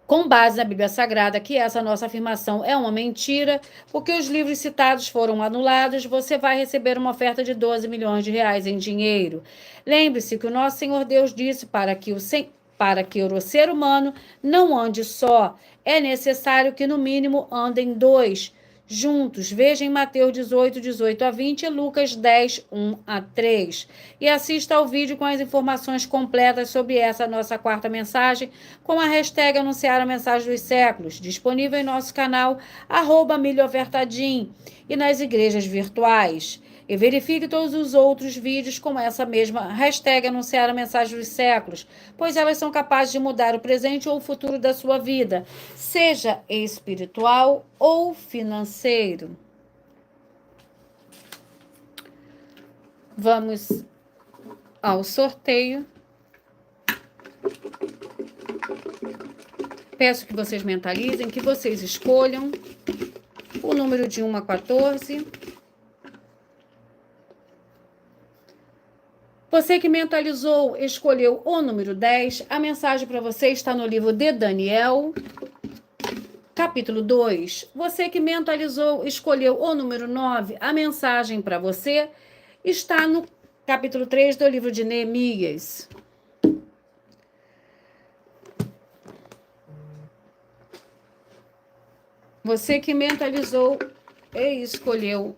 com base na Bíblia Sagrada, que essa nossa afirmação é uma mentira, porque os livros citados foram anulados, você vai receber uma oferta de 12 milhões de reais em dinheiro. Lembre-se que o nosso Senhor Deus disse para que o ser humano não ande só, é necessário que no mínimo andem dois juntos. Veja em Mateus 18, 18 a 20 e Lucas 10, 1 a 3. E assista ao vídeo com as informações completas sobre essa nossa quarta mensagem, com a hashtag Anunciar a Mensagem dos Séculos, disponível em nosso canal, @milhoofertadim, e nas igrejas virtuais. E verifique todos os outros vídeos com essa mesma hashtag Anunciar a Mensagem dos Séculos, pois elas são capazes de mudar o presente ou o futuro da sua vida, seja espiritual ou financeiro. Vamos ao sorteio. Peço que vocês mentalizem, que vocês escolham o número de 1 a 14. Você que mentalizou, escolheu o número 10, a mensagem para você está no livro de Daniel, capítulo 2. Você que mentalizou, escolheu o número 9, a mensagem para você está no capítulo 3 do livro de Neemias. Você que mentalizou e escolheu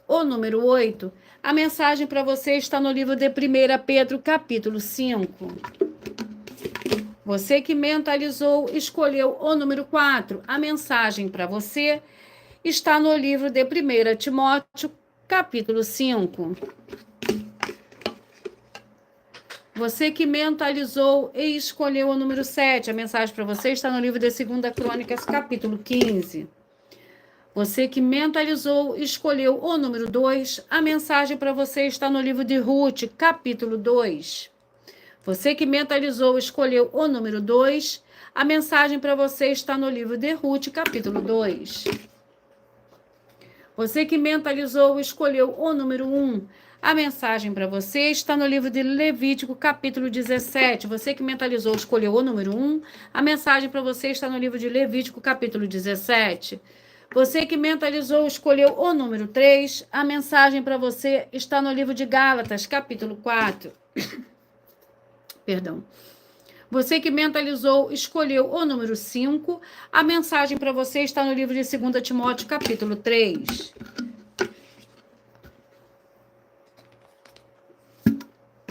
o número 8, a mensagem para você está no livro de 1 Pedro, capítulo 5. Você que mentalizou, escolheu o número 4, a mensagem para você está no livro de 1 Timóteo, capítulo 5. Você que mentalizou e escolheu o número 7, a mensagem para você está no livro de 2 Crônicas, capítulo 15. Você que mentalizou, escolheu o número 2, a mensagem para você está no livro de Ruth, capítulo 2. Você que mentalizou, escolheu o número 2, a mensagem para você está no livro de Ruth, capítulo 2. Você que mentalizou, escolheu o número 1, a mensagem para você está no livro de Levítico, capítulo 17. Você que mentalizou, escolheu o número 1, a mensagem para você está no livro de Levítico, capítulo 17. Você que mentalizou, escolheu o número 3, a mensagem para você está no livro de Gálatas, capítulo 4. Perdão. Você que mentalizou, escolheu o número 5, a mensagem para você está no livro de 2 Timóteo, capítulo 3.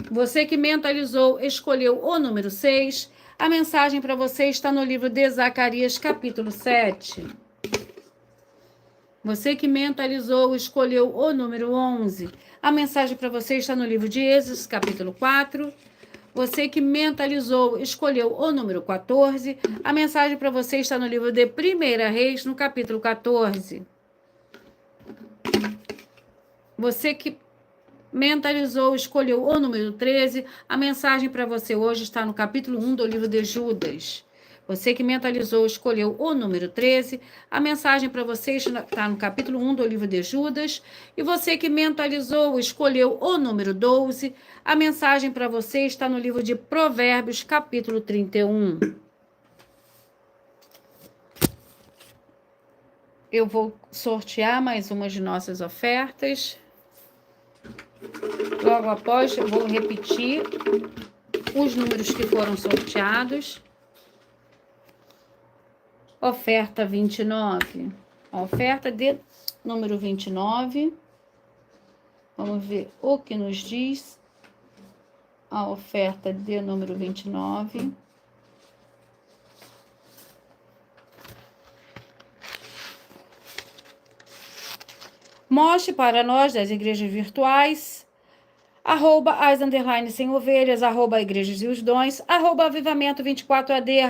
Você que mentalizou, escolheu o número 6, a mensagem para você está no livro de Zacarias, capítulo 7. Você que mentalizou, escolheu o número 11. A mensagem para você está no livro de Êxodo, capítulo 4. Você que mentalizou, escolheu o número 14. A mensagem para você está no livro de 1 Reis, no capítulo 14. Você que mentalizou, escolheu o número 13. A mensagem para você hoje está no capítulo 1 do livro de Judas. Você que mentalizou, escolheu o número 13. A mensagem para você está no capítulo 1 do livro de Judas. E você que mentalizou, escolheu o número 12. A mensagem para você está no livro de Provérbios, capítulo 31. Eu vou sortear mais uma de nossas ofertas. Logo após, eu vou repetir os números que foram sorteados. Oferta 29. Oferta de número 29. Vamos ver o que nos diz a oferta de número 29. Mostre para nós das igrejas virtuais, @as_sem ovelhas, @igrejas e os dons, @avivamento 24AD,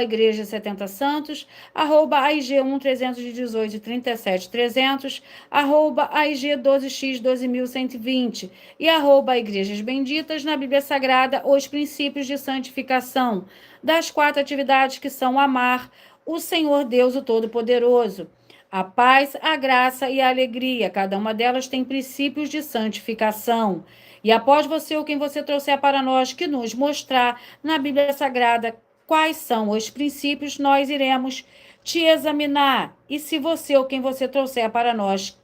@igreja 70 santos, @AIG1 318 37 300, @AIG 12x 12.120 e @igrejas benditas. Na Bíblia Sagrada, os princípios de santificação das 4 atividades que são amar o Senhor Deus, o Todo-Poderoso, a paz, a graça e a alegria. Cada uma delas tem princípios de santificação. E após você ou quem você trouxer para nós que nos mostrar na Bíblia Sagrada quais são os princípios, nós iremos te examinar. E se você ou quem você trouxer para nós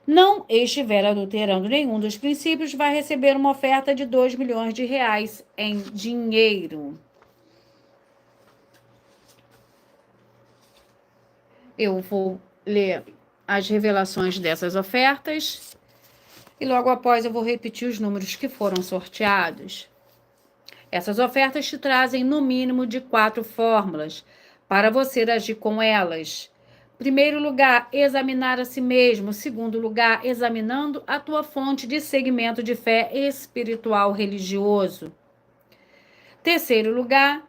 não estiver adulterando nenhum dos princípios, vai receber uma oferta de 2 milhões de reais em dinheiro. Eu vou ler as revelações dessas ofertas e logo após eu vou repetir os números que foram sorteados. Essas ofertas te trazem no mínimo de 4 fórmulas para você agir com elas. Primeiro lugar, examinar a si mesmo. Segundo lugar, examinando a tua fonte de segmento de fé espiritual religioso. Terceiro lugar,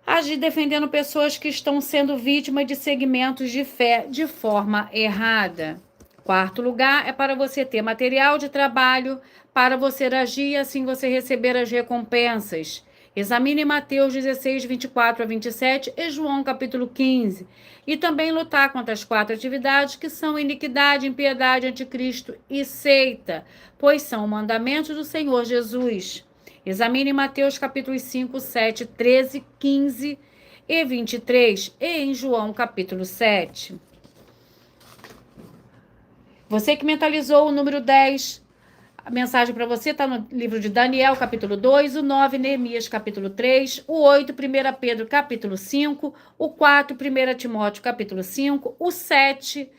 agir defendendo pessoas que estão sendo vítimas de segmentos de fé de forma errada. Quarto lugar é para você ter material de trabalho, para você agir e assim você receber as recompensas. Examine Mateus 16, 24 a 27 e João capítulo 15. E também lutar contra as 4 atividades que são iniquidade, impiedade, anticristo e seita, pois são mandamentos do Senhor Jesus. Examine Mateus capítulos 5, 7, 13, 15 e 23 e em João capítulo 7. Você que mentalizou o número 10, a mensagem para você está no livro de Daniel capítulo 2, o 9, Neemias capítulo 3, o 8, 1 Pedro capítulo 5, o 4, 1 Timóteo capítulo 5, o 7,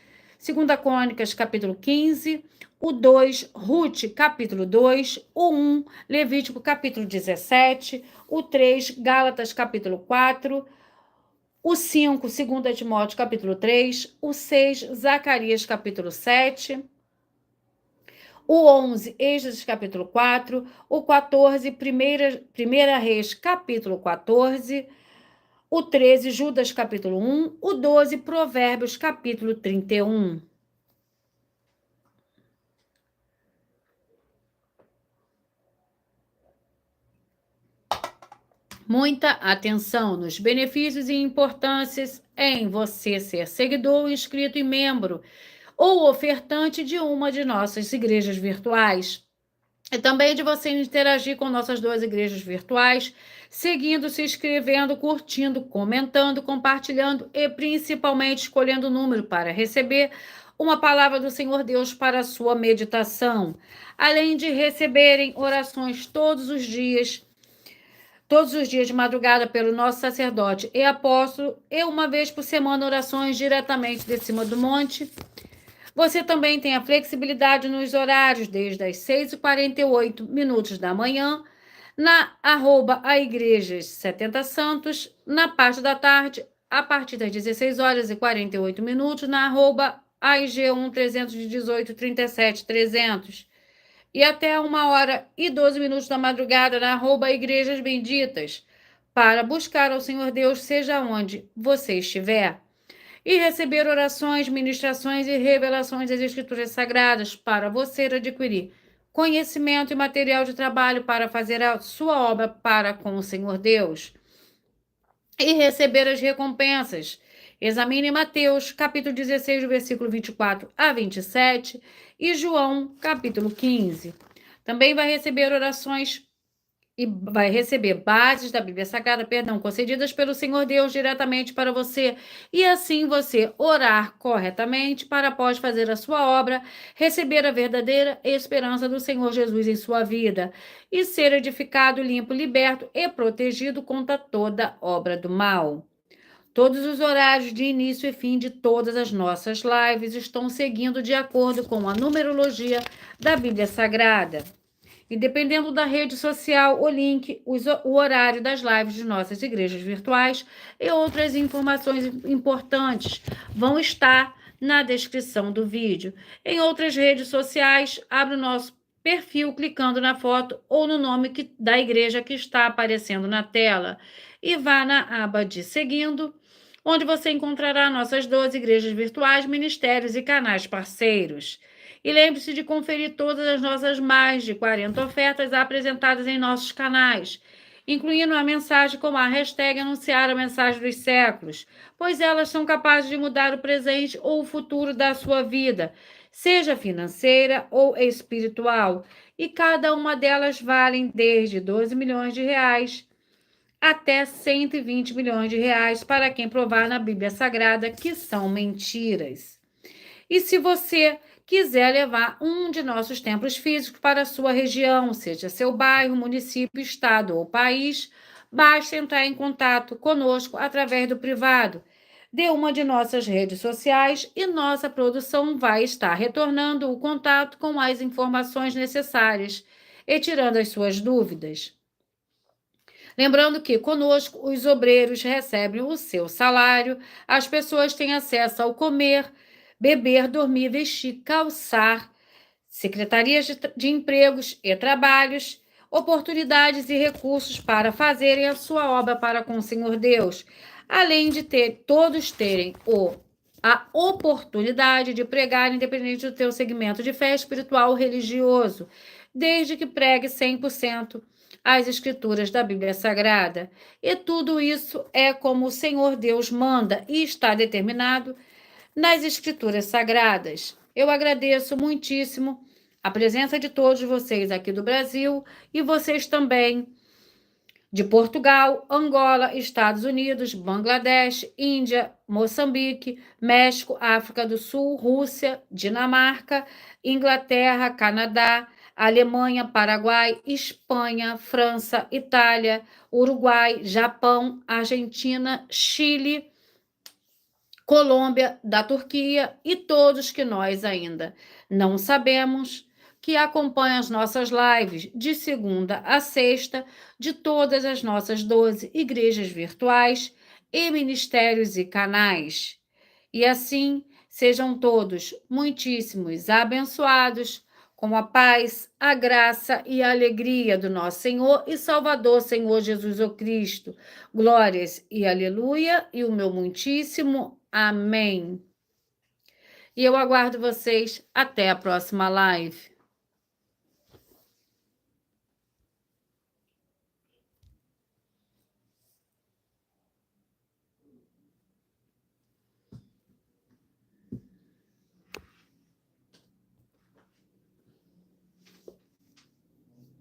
2 Crônicas capítulo 15, o 2, Ruth, capítulo 2, o 1, Levítico, capítulo 17, o 3, Gálatas, capítulo 4, o 5, 2 Timóteo, capítulo 3, o 6, Zacarias, capítulo 7, o 11, Êxodo, capítulo 4, o 14, 1 Reis, capítulo 14, o 13, Judas, capítulo 1, o 12, Provérbios, capítulo 31. Muita atenção nos benefícios e importâncias em você ser seguidor, inscrito e membro ou ofertante de uma de nossas igrejas virtuais. E também de você interagir com nossas 2 igrejas virtuais, seguindo, se inscrevendo, curtindo, comentando, compartilhando e principalmente escolhendo o número para receber uma palavra do Senhor Deus para a sua meditação. Além de receberem orações todos os dias de madrugada pelo nosso sacerdote e apóstolo, e uma vez por semana orações diretamente de cima do monte. Você também tem a flexibilidade nos horários, desde as 6h48 da manhã, na @aigrejas 70 santos, na parte da tarde, a partir das 16h48, na @aig1 318 37 300. E até 1h12 da madrugada na @igrejas benditas, para buscar ao Senhor Deus, seja onde você estiver, e receber orações, ministrações e revelações das Escrituras Sagradas para você adquirir conhecimento e material de trabalho para fazer a sua obra para com o Senhor Deus e receber as recompensas. Examine Mateus, capítulo 16, versículo 24 a 27 e João, capítulo 15. Também vai receber orações e vai receber bases da Bíblia Sagrada, concedidas pelo Senhor Deus diretamente para você, e assim você orar corretamente para, após fazer a sua obra, receber a verdadeira esperança do Senhor Jesus em sua vida e ser edificado, limpo, liberto e protegido contra toda obra do mal. Todos os horários de início e fim de todas as nossas lives estão seguindo de acordo com a numerologia da Bíblia Sagrada. E dependendo da rede social, o link, o horário das lives de nossas igrejas virtuais e outras informações importantes vão estar na descrição do vídeo. Em outras redes sociais, abre o nosso perfil clicando na foto ou no nome da igreja que está aparecendo na tela e vá na aba de Seguindo, onde você encontrará nossas 12 igrejas virtuais, ministérios e canais parceiros. E lembre-se de conferir todas as nossas mais de 40 ofertas apresentadas em nossos canais, incluindo a mensagem com a hashtag Anunciar a Mensagem dos Séculos, pois elas são capazes de mudar o presente ou o futuro da sua vida, seja financeira ou espiritual, e cada uma delas valem desde 12 milhões de reais até 120 milhões de reais para quem provar na Bíblia Sagrada que são mentiras. E se você quiser levar um de nossos templos físicos para a sua região, seja seu bairro, município, estado ou país, basta entrar em contato conosco através do privado de uma de nossas redes sociais e nossa produção vai estar retornando o contato com as informações necessárias e tirando as suas dúvidas. Lembrando que conosco os obreiros recebem o seu salário, as pessoas têm acesso ao comer, beber, dormir, vestir, calçar, secretarias de empregos e trabalhos, oportunidades e recursos para fazerem a sua obra para com o Senhor Deus, além de todos terem a oportunidade de pregar independente do teu segmento de fé espiritual ou religioso, desde que pregue 100% as escrituras da Bíblia Sagrada. E tudo isso é como o Senhor Deus manda e está determinado nas escrituras sagradas. Eu agradeço muitíssimo a presença de todos vocês aqui do Brasil e vocês também de Portugal, Angola, Estados Unidos, Bangladesh, Índia, Moçambique, México, África do Sul, Rússia, Dinamarca, Inglaterra, Canadá, Alemanha, Paraguai, Espanha, França, Itália, Uruguai, Japão, Argentina, Chile, Colômbia, da Turquia e todos que nós ainda não sabemos, que acompanham as nossas lives de segunda a sexta, de todas as nossas 12 igrejas virtuais e ministérios e canais. E assim, sejam todos muitíssimos abençoados, com a paz, a graça e a alegria do nosso Senhor e Salvador, Senhor Jesus o Cristo. Glórias e aleluia, e o meu muitíssimo amém. E eu aguardo vocês até a próxima live.